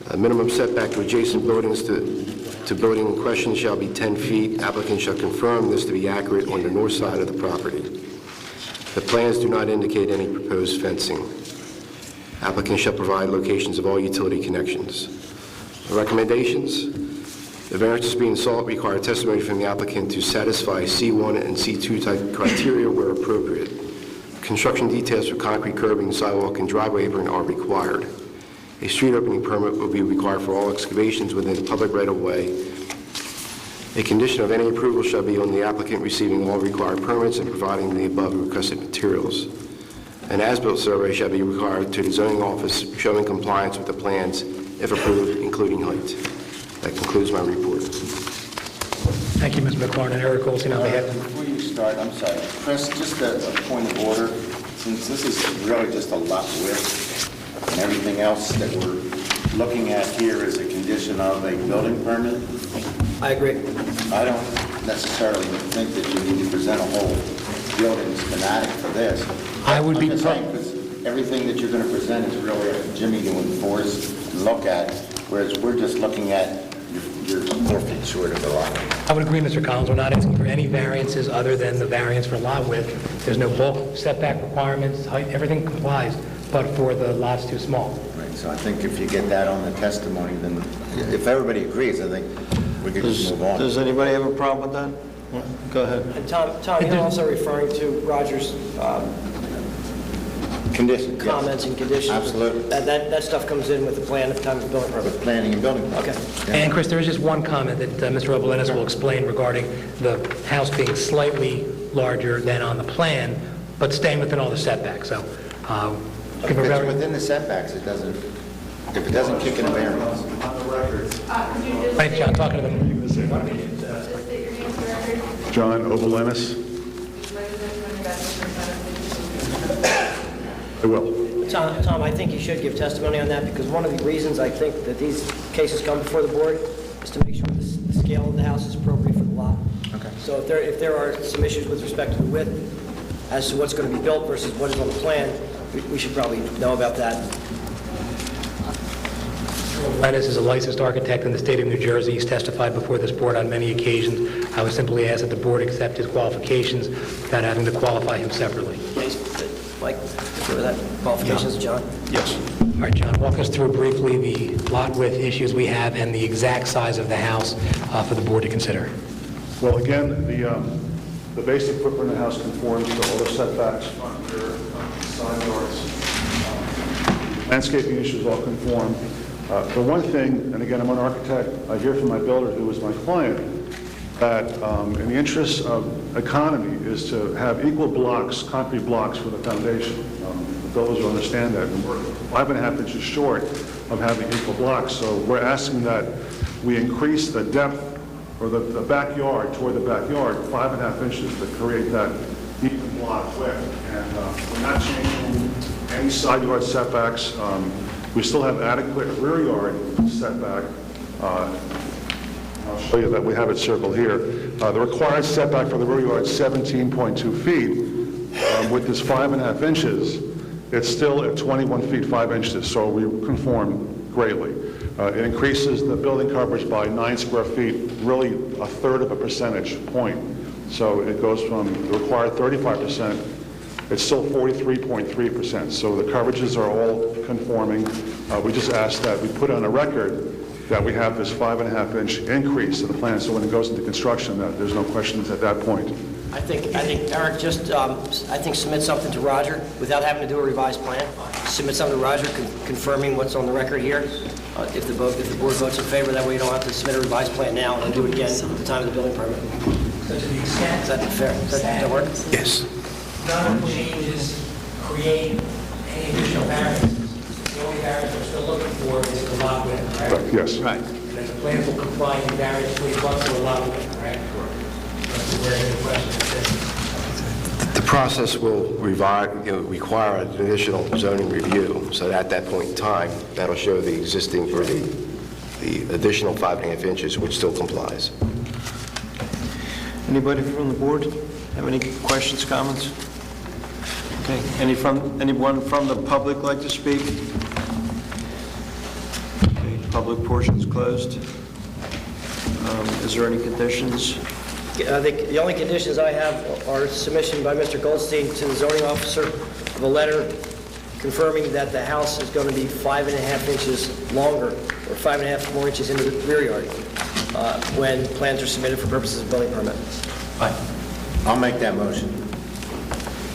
A minimum setback to adjacent buildings to building in question shall be 10 feet. Applicant shall confirm this to be accurate on the north side of the property. The plans do not indicate any proposed fencing. Applicant shall provide locations of all utility connections. The recommendations: the variances being sought require testimony from the applicant to satisfy C1 and C2 type criteria where appropriate. Construction details for concrete curbing, sidewalk, and driveway apron are required. A street opening permit will be required for all excavations within the public right-of-way. A condition of any approval shall be on the applicant receiving all required permits and providing the above requested materials. An as-built survey shall be required to the zoning office showing compliance with the plans, if approved, including height. That concludes my report. Thank you, Ms. McLaurin. Eric Olson on behalf of... Before you start, I'm sorry, Chris, just a point of order. Since this is really just a lot width and everything else that we're looking at here is a condition of a building permit, I agree. I don't necessarily think that you need to present a whole building schematic for this. I would be... I'm just saying, 'cause everything that you're going to present is really up to Jimmy to enforce and look at, whereas we're just looking at your 4 feet short of the lot. I would agree, Mr. Collins, we're not asking for any variances other than the variance for lot width. There's no bulk setback requirements, height, everything complies, but for the lot's too small. Right, so I think if you get that on the testimony, then if everybody agrees, I think we could just move on. Does anybody have a problem with that? Go ahead. And Tom, you're also referring to Roger's Conditions, yes. comments and conditions. Absolutely. That stuff comes in with the plan at the time of the building permit. With planning and building. Okay. And Chris, there is just one comment that Mr. Obelenis will explain regarding the house being slightly larger than on the plan, but staying within all the setbacks. So, If it's within the setbacks, it doesn't, if it doesn't kick in a variance. On the record. Right, John, talking to them. John Obelenis. I will. Tom, I think you should give testimony on that, because one of the reasons I think that these cases come before the board is to make sure the scale of the house is appropriate for the lot. Okay. So if there are some issues with respect to the width, as to what's going to be built versus what is on the plan, we should probably know about that. Obelenis is a licensed architect in the state of New Jersey. He's testified before this board on many occasions. I would simply ask that the board accept his qualifications without having to qualify him separately. Mike, agree with that? Qualifications, John? Yes. All right, John, walk us through briefly the lot width issues we have and the exact size of the house for the board to consider. Well, again, the basic footprint of the house conforms to all the setbacks, front, rear, side yards. Landscaping issues all conform. The one thing, and again, I'm an architect, I hear from my builder, who was my client, that in the interest of economy is to have equal blocks, concrete blocks for the foundation. The builders will understand that. And we're 5.5 inches short of having equal blocks. So we're asking that we increase the depth or the backyard toward the backyard 5.5 inches to create that even block width. And we're not changing any side yard setbacks. We still have adequate rear yard setback. I'll show you that we have it circled here. The required setback for the rear yard is 17.2 feet. With this 5.5 inches, it's still at 21 feet 5 inches, so we conform greatly. It increases the building coverage by 9 square feet, really a third of a percentage point. So it goes from the required 35%, it's still 43.3%. So the coverages are all conforming. We just ask that we put on a record that we have this 5.5-inch increase in the plan, so when it goes into construction, that there's no questions at that point. I think Eric, just submit something to Roger without having to do a revised plan. Submit something to Roger confirming what's on the record here. If the board votes in favor, that way you don't have to submit a revised plan now and do it again at the time of the building permit. So to the extent... Is that fair? Does that work? Yes. None of the changes create any additional variances. The only variance we're still looking for is the lot width, correct? Right, yes. Right. And then the plans will comply in variance 3+ to the lot width, correct? That's where any question is. The process will require an additional zoning review, so at that point in time, that'll show the existing for the additional 5.5 inches, which still complies. Anybody from the board have any questions, comments? Okay. Anyone from the public like to speak? Okay. Public portion's closed. Is there any conditions? The only conditions I have are submission by Mr. Goldstein to the zoning officer of a letter confirming that the house is going to be 5.5 inches longer, or 5.5 more inches into the rear yard, when plans are submitted for purposes of building permit. Fine. I'll make that motion.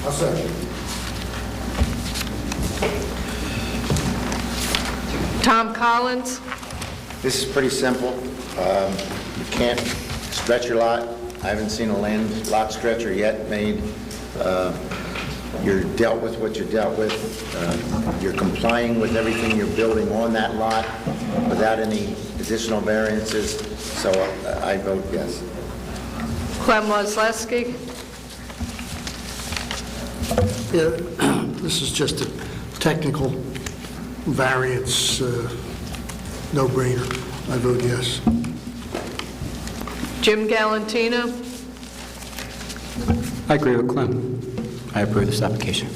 I'll second. Tom Collins? This is pretty simple. You can't stretch your lot. I haven't seen a land lot stretcher yet made. You're dealt with what you're dealt with. You're complying with everything you're building on that lot without any additional variances. So I vote yes. Clem Wozleski? Yeah, this is just a technical variance, no-brainer. I vote yes. Jim Galantino? I agree with Clem. I approve this application.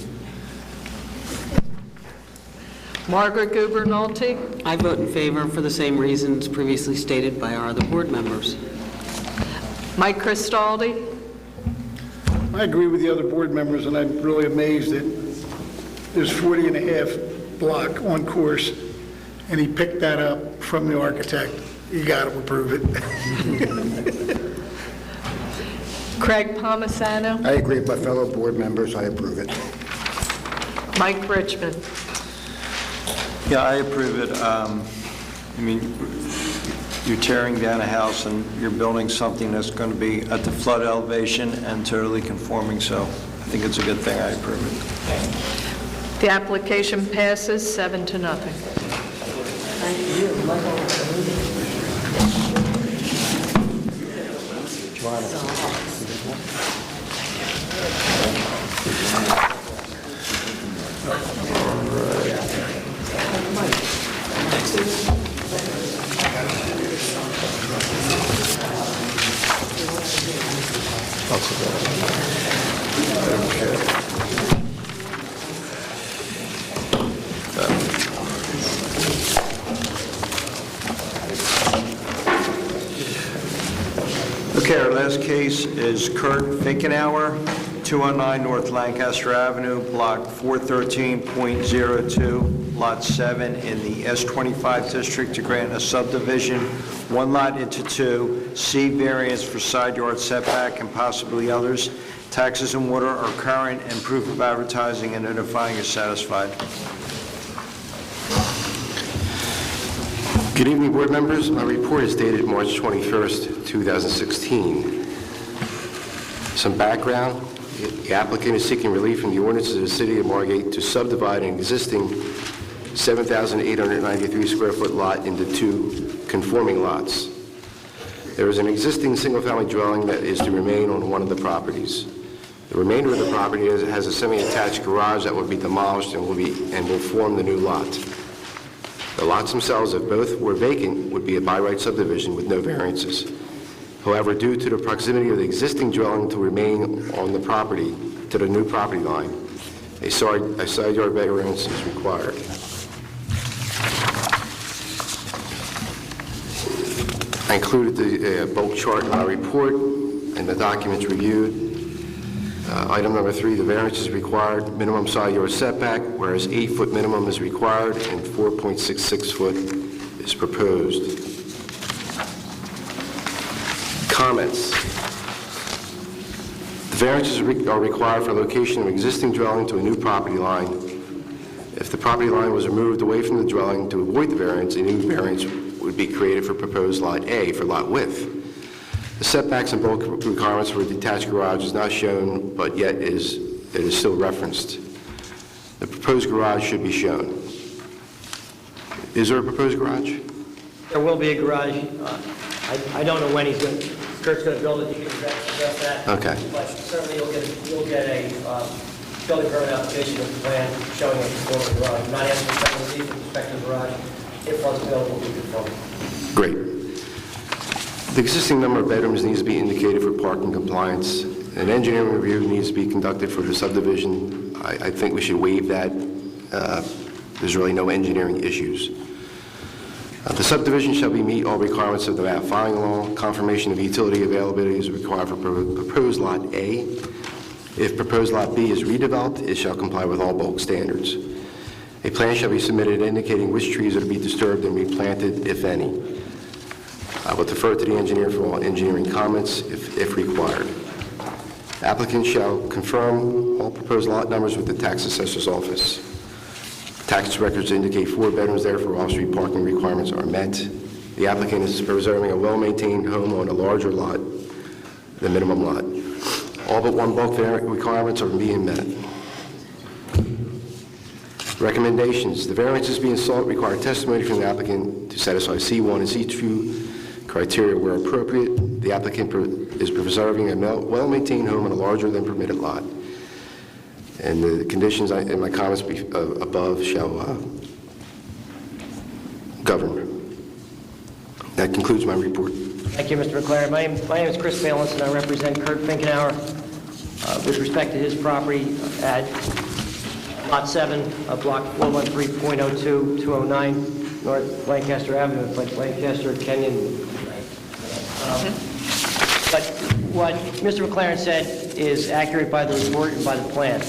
Margaret Gubernalty. I vote in favor for the same reasons previously stated by our other board members. Mike Cristaldi. I agree with the other board members, and I'm really amazed that there's 40 and a half block on course, and he picked that up from the architect. You got to approve it. Craig Palmisano. I agree with my fellow board members. I approve it. Mike Richmond. Yeah, I approve it. I mean, you're tearing down a house and you're building something that's going to be at the flood elevation and totally conforming, so I think it's a good thing. I approve it. The application passes 7-0. Okay, our last case is Kurt Finkenauer, 209 North Lancaster Avenue, Block 413.02, Lot 7, in the S25 district to grant a subdivision, one lot into two, C variance for side yard setback and possibly others. Taxes and water are current, and proof of advertising and notifying is satisfied. Good evening, board members. My report is dated March 21st, 2016. Some background. The applicant is seeking relief from the ordinances of the City of Margate to subdivide an existing 7,893 square foot lot into two conforming lots. There is an existing single-family dwelling that is to remain on one of the properties. The remainder of the property has a semi-attached garage that will be demolished and will form the new lot. The lots themselves, if both were vacant, would be a by right subdivision with no variances. However, due to the proximity of the existing dwelling to remain on the property to the new property line, a side yard variance is required. I included the bulk chart in my report and the documents reviewed. Item number 3, the variance is required, minimum side yard setback, whereas 8-foot minimum is required and 4.66 foot is proposed. Comments. The variances are required for location of existing dwelling to a new property line. If the property line was removed away from the dwelling to avoid the variance, a new variance would be created for proposed Lot A for lot width. The setbacks and bulk requirements for a detached garage is not shown, but yet it is still referenced. The proposed garage should be shown. Is there a proposed garage? There will be a garage. I don't know when Kurt's going to build it. You can address that. Okay. But certainly you'll get a building permit application with the plan showing a conforming garage. I'm not asking for relief with respect to the garage. If funds available, we can form. Great. The existing number of bedrooms needs to be indicated for parking compliance. An engineering review needs to be conducted for the subdivision. I think we should waive that. There's really no engineering issues. The subdivision shall meet all requirements of the map filing law. Confirmation of utility availability is required for proposed Lot A. If proposed Lot B is redeveloped, it shall comply with all bulk standards. A plan shall be submitted indicating which trees are to be disturbed and replanted, if any. I will defer to the engineer for all engineering comments if required. Applicant shall confirm all proposed lot numbers with the tax assessor's office. Tax records indicate 4 bedrooms, therefore off-street parking requirements are met. The applicant is preserving a well-maintained home on a larger lot, the minimum lot. All but one bulk requirements are being met. Recommendations. The variances being sought require testimony from the applicant to satisfy C1 and C2 criteria where appropriate. The applicant is preserving a well-maintained home on a larger than permitted lot. And the conditions in my comments above shall govern. That concludes my report. Thank you, Mr. McLaren. My name is Chris Valence, and I represent Kurt Finkenauer with respect to his property at Lot 7, Block 413.02-209, North Lancaster Avenue, it's like Lancaster Canyon. But what Mr. McLaren said is accurate by the report and by the plan.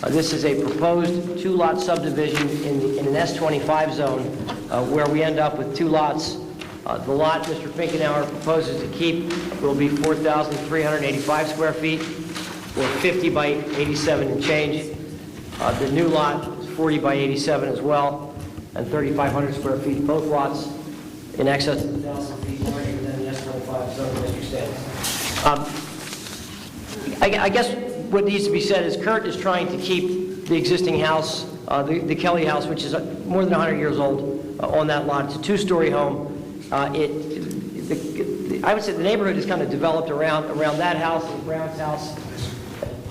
This is a proposed two-lot subdivision in an S25 zone where we end up with two lots. The lot Mr. Finkenauer proposes to keep will be 4,385 square feet, or 50 by 87 and change. The new lot is 40 by 87 as well, and 3,500 square feet. Both lots in excess of 1,000 feet larger than the S25 zone district stands. I guess what needs to be said is Kurt is trying to keep the existing house, the Kelly house, which is more than 100 years old, on that lot. It's a two-story home. I would say the neighborhood is kind of developed around that house, and Brown's house,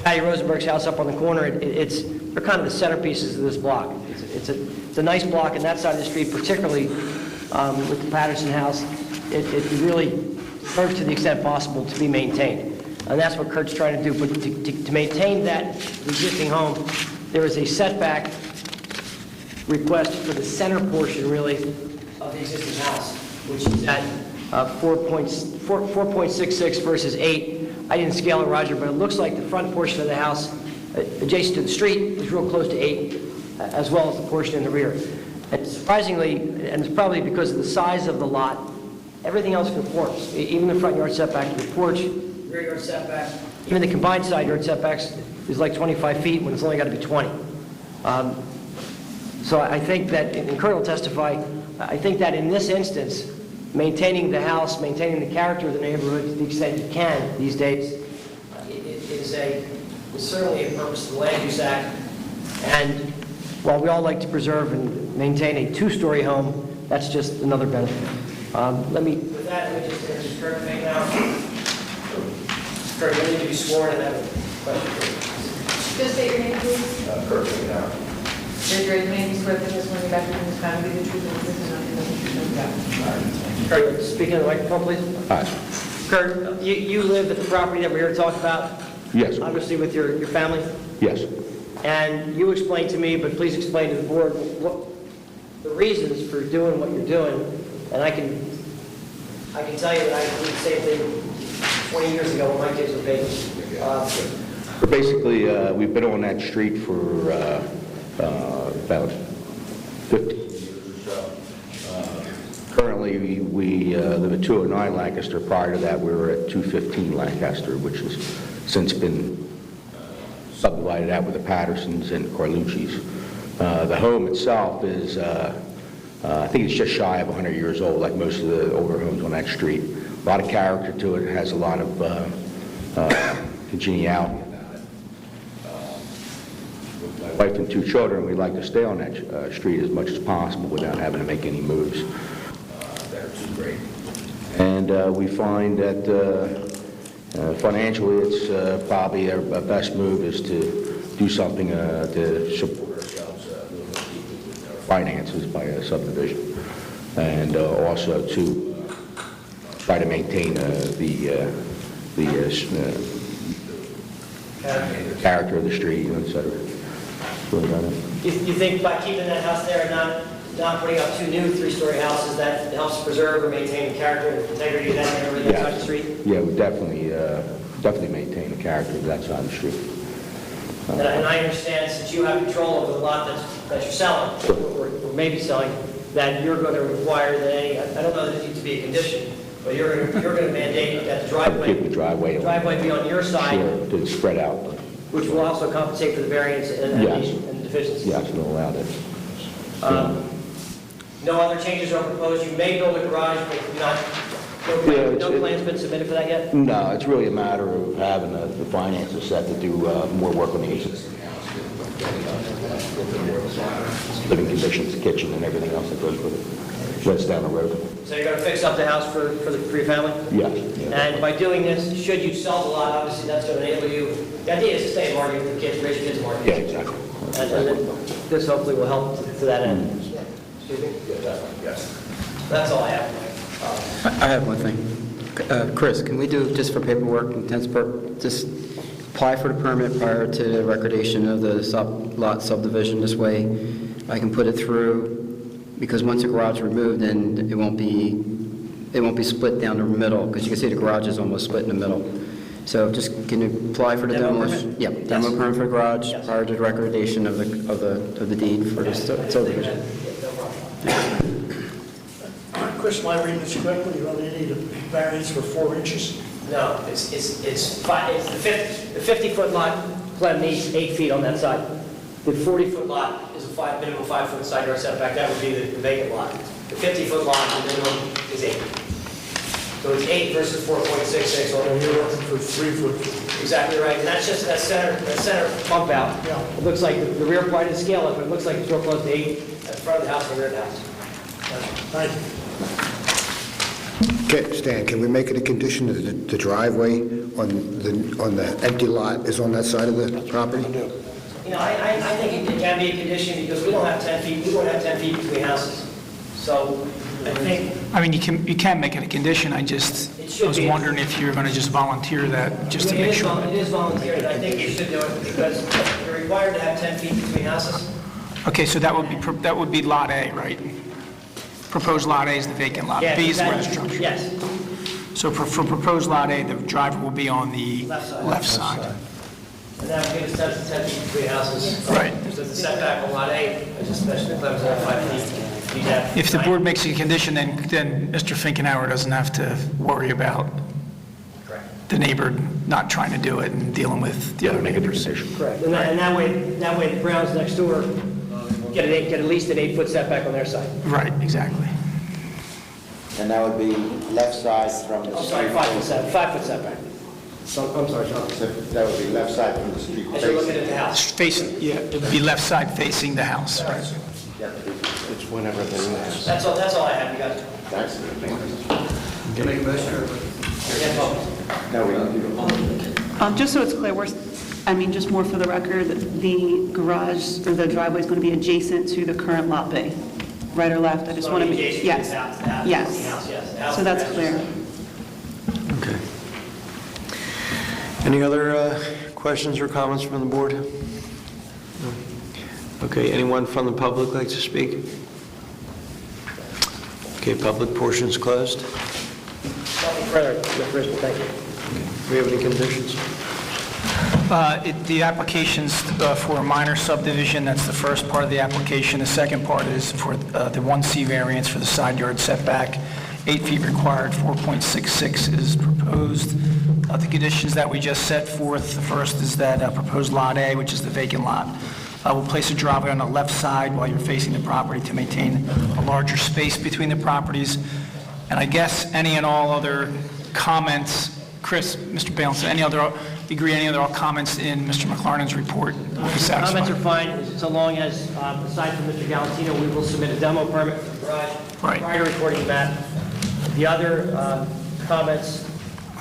Patty Rosenberg's house up on the corner. They're kind of the centerpieces of this block. It's a nice block, and that side of the street, particularly with the Patterson house, it really serves to the extent possible to be maintained. And that's what Kurt's trying to do. But to maintain that existing home, there is a setback request for the center portion, really, of the existing house, which is at 4.66 versus 8. I didn't scale it, Roger, but it looks like the front portion of the house adjacent to the street is real close to 8, as well as the portion in the rear. And surprisingly, and it's probably because of the size of the lot, everything else conforms. Even the front yard setback to the porch, rear yard setback, even the combined side yard setbacks is like 25 feet when it's only got to be 20. So I think that, and Kurt will testify, I think that in this instance, maintaining the house, maintaining the character of the neighborhood to the extent you can these days, is certainly a purpose of the Land Use Act. And while we all like to preserve and maintain a two-story home, that's just another benefit. With that, let me just introduce Kurt now. Kurt, you need to be sworn and have a question for you. Just state your name, please. Kurt now. Raise your right hand, you swear that this one you're about to this time will be the truth and the truth and nothing but the truth. Kurt, speak into the microphone, please. Hi. Kurt, you live at the property that we're here to talk about? Yes. Obviously with your family? Yes. And you explained to me, but please explain to the board what the reasons for doing what you're doing. And I can tell you that I did the same thing 20 years ago when my kids were babies. Basically, we've been on that street for about 15 years or so. Currently, we live at 209 Lancaster. Prior to that, we were at 215 Lancaster, which has since been subdivided out with the Pattersons and Carlucci's. The home itself is, I think it's just shy of 100 years old, like most of the older homes on that street. A lot of character to it. It has a lot of congeniality about it. With my wife and two children, we like to stay on that street as much as possible without having to make any moves. That's great. And we find that financially, it's probably our best move is to do something to support ourselves with our finances by a subdivision, and also to try to maintain the character of the street, et cetera. You think by keeping that house there and not putting up two new three-story houses, that helps preserve or maintain the character and integrity of that neighborhood outside the street? Yeah, we definitely maintain the character of that side of the street. And I understand, since you have control over the lot that you're selling, or maybe selling, that you're going to require that any, I don't know that it needs to be a condition, but you're going to mandate that the driveway be on your side, sure, to spread out. which will also compensate for the variance and deficiencies. Yes, we'll allow that. No other changes are proposed. You may build a garage, but no plan's been submitted for that yet? No, it's really a matter of having the finances set to do more work on the existing house. Living conditions, kitchen, and everything else that goes with it. That's down the road. So you're going to fix up the house for your family? Yes. And by doing this, should you sell the lot, obviously that's going to enable you, the idea is to stay in Margate with the kids, raise your kids in Margate. Yeah, exactly. And this hopefully will help to that end. Excuse me? Yes. That's all I have. I have one thing. Chris, can we do, just for paperwork and just apply for the permit prior to the recordation of the lot subdivision. This way, I can put it through, because once the garage is removed, then it won't be split down the middle, because you can see the garage is almost split in the middle. So just, can you apply for the Demo demolition? permit? Yeah, demo permit for the garage prior to the recordation of the deed for the subdivision. Chris, am I reading this correctly? You only need a variance for 4 inches? No, it's the 50-foot lot, Clem needs 8 feet on that side. The 40-foot lot is a minimum 5-foot side yard setback, that would be the vacant lot. The 50-foot lot, the minimum is 8. So it's 8 versus 4.66. And you're looking for 3 foot. Exactly right, and that's just that center bump out. Yeah. It looks like the rear part didn't scale it, but it looks like it's real close to 8 at the front of the house and the rear of the house. Thank you. Okay, Stan, can we make it a condition that the driveway on the empty lot is on that side of the property? You know, I think it can be a condition because we don't have 10 feet, we don't have 10 feet between houses. So I think, I mean, you can make it a condition, I was wondering if you're going to just volunteer that, just to make sure. It is voluntary, and I think you should do it because you're required to have 10 feet between houses. Okay, so that would be Lot A, right? Proposed Lot A is the vacant lot. B is where the structure. Yes. So for proposed Lot A, the driveway will be on the left side. And that would give us 10 feet between houses. Right. So the setback on Lot A, I just mentioned the Clem's at 5 feet. You'd have If the board makes a condition, then Mr. Finkenauer doesn't have to worry about the neighbor not trying to do it and dealing with the other neighbors. Correct. And that way the Browns next door get at least an 8-foot setback on their side. Right, exactly. And that would be left side from the street. I'm sorry, 5-foot setback. So, I'm sorry, Sean. So that would be left side from the street. As you're looking at the house. Facing, yeah, it would be left side facing the house, right? It's whenever the new house. That's all I have, you guys. That's Make a motion. No, we don't do Just so it's clear, just more for the record, the garage or the driveway is going to be adjacent to the current Lot B, right or left? I just want to be, yes, yes. So that's clear. Okay. Any other questions or comments from the board? No. Okay, anyone from the public like to speak? Okay, public portion is closed. Nothing further, Mr. Richmond, thank you. Do we have any conditions? The application's for a minor subdivision, that's the first part of the application. The second part is for the 1C variance for the side yard setback. 8 feet required, 4.66 is proposed. The conditions that we just set forth, the first is that proposed Lot A, which is the vacant lot, will place a driveway on the left side while you're facing the property to maintain a larger space between the properties. And I guess any and all other comments, Chris, Mr. Balin, any other comments in Mr. McLaren's report will be satisfied? Comments are fine, so long as, aside from Mr. Galantino, we will submit a demo permit for the garage prior to recording the map. The other comments,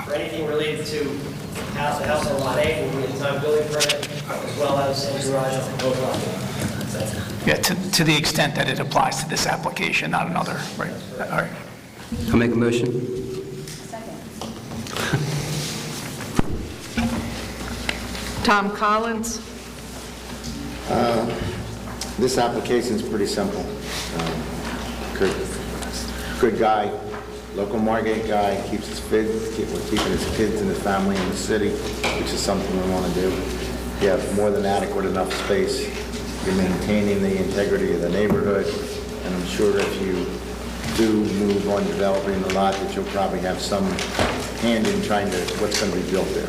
or anything related to the house on Lot A, will be a time building permit, as well as the garage on proposed lot. Yeah, to the extent that it applies to this application, not another, right? All right. I'll make a motion. Tom Collins? This application's pretty simple. Good guy, local Margate guy, keeps his kids, we're keeping his kids and his family in the city, which is something we want to do. You have more than adequate enough space. You're maintaining the integrity of the neighborhood, and I'm sure if you do move on developing the lot, that you'll probably have some hand in trying to, what's going to be built there.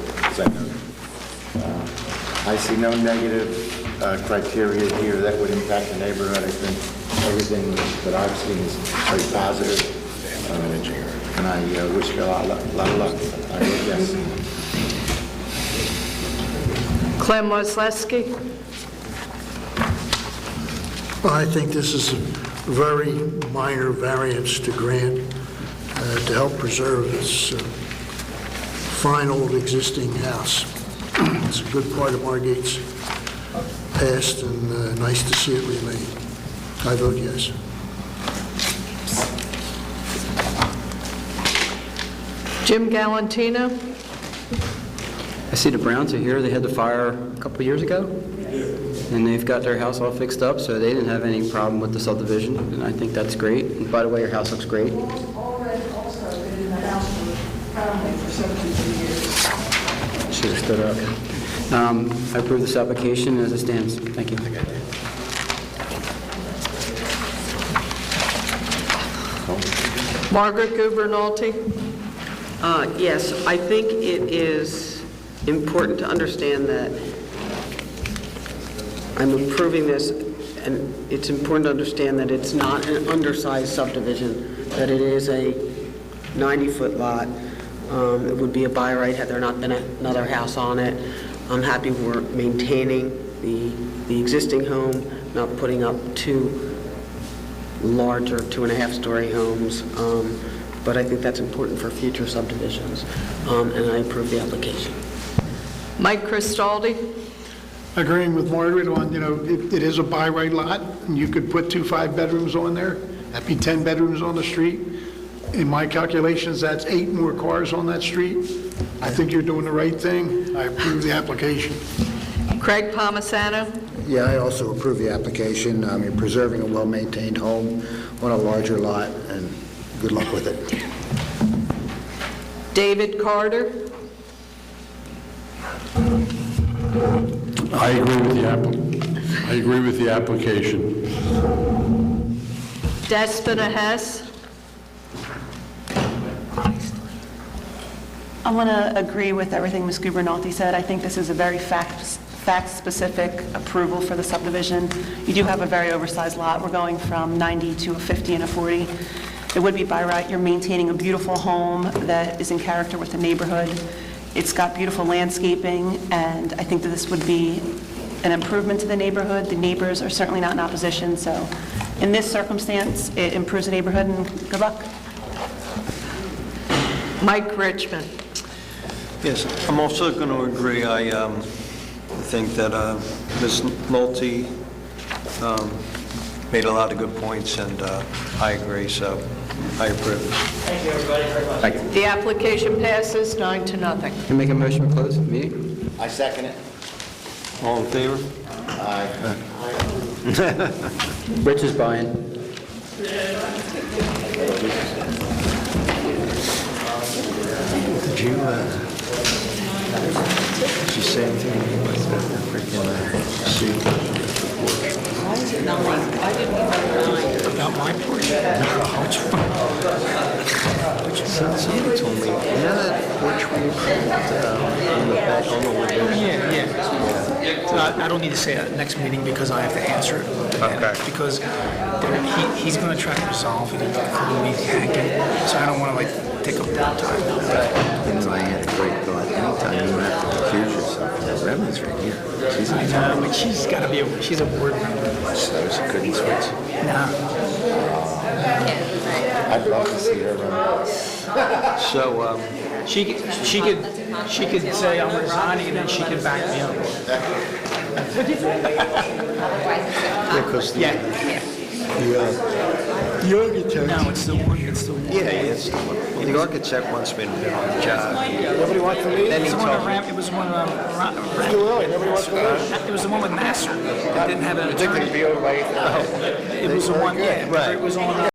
I see no negative criteria here that would impact the neighborhood. I think everything that I've seen is very positive. And I wish you a lot of luck. I would guess. Clem Wozleski? Well, I think this is a very minor variance to grant to help preserve this fine old existing house. It's a good part of Margate's past, and nice to see it remade. I vote yes. Jim Galantino? I see the Browns are here. They had the fire a couple of years ago, and they've got their house all fixed up, so they didn't have any problem with the subdivision, and I think that's great. And by the way, your house looks great. Already also been in the house for 72 years. Should have stood up. I approve this application as it stands. Thank you. Margaret Gubernalty? Yes, I think it is important to understand that I'm approving this, and it's important to understand that it's not an undersized subdivision, that it is a 90-foot lot. It would be a by right had there not been another house on it. I'm happy we're maintaining the existing home, not putting up two larger 2.5-story homes, but I think that's important for future subdivisions, and I approve the application. Mike Cristaldi? Agreeing with Margaret on, it is a by right lot, and you could put 2 5-bedrooms on there. That'd be 10 bedrooms on the street. In my calculations, that's 8 more cars on that street. I think you're doing the right thing. I approve the application. Craig Palmisano? Yeah, I also approve the application. You're preserving a well-maintained home on a larger lot, and good luck with it. David Carter? I agree with the application. Despina Hess? I'm going to agree with everything Ms. Gubernalty said. I think this is a very fact-specific approval for the subdivision. You do have a very oversized lot. We're going from 90 to a 50 and a 40. It would be by right. You're maintaining a beautiful home that is in character with the neighborhood. It's got beautiful landscaping, and I think that this would be an improvement to the neighborhood. The neighbors are certainly not in opposition, so in this circumstance, it improves the neighborhood, and good luck. Mike Richmond? Yes, I'm also going to agree. I think that Ms. Nolte made a lot of good points, and I agree, so I approve. Thank you, everybody, very much. Thank you. The application passes 9-0. Can you make a motion to close the meeting? I second it. All in favor? Aye. Rich is buying. Did you say anything about the freaking suit? Why is it 9? I didn't even know 9. About my porch? Somebody told me, you know that porch we approved on the back, on the windows? Yeah. So I don't need to say it next meeting because I have to answer it. Okay. Because he's going to try to resolve it. So I don't want to take up that time. You know, I had a great thought. Anytime you have to accuse yourself, Reverend's right here. I know, but she's a board member. So she couldn't switch. Nah. I'd love to see her run. So, She could say I'm resigning, and then she could back me up. because the architect... No, it's the one. Yeah, it's the one. Well, the architect wants me to do the job. Nobody wants to leave? Then he told me... It was one It's too early, nobody wants to leave? It was the one with Nasser. It didn't have an Particularly attorney. be over by 8:30. It was the one, yeah. Right. It was on.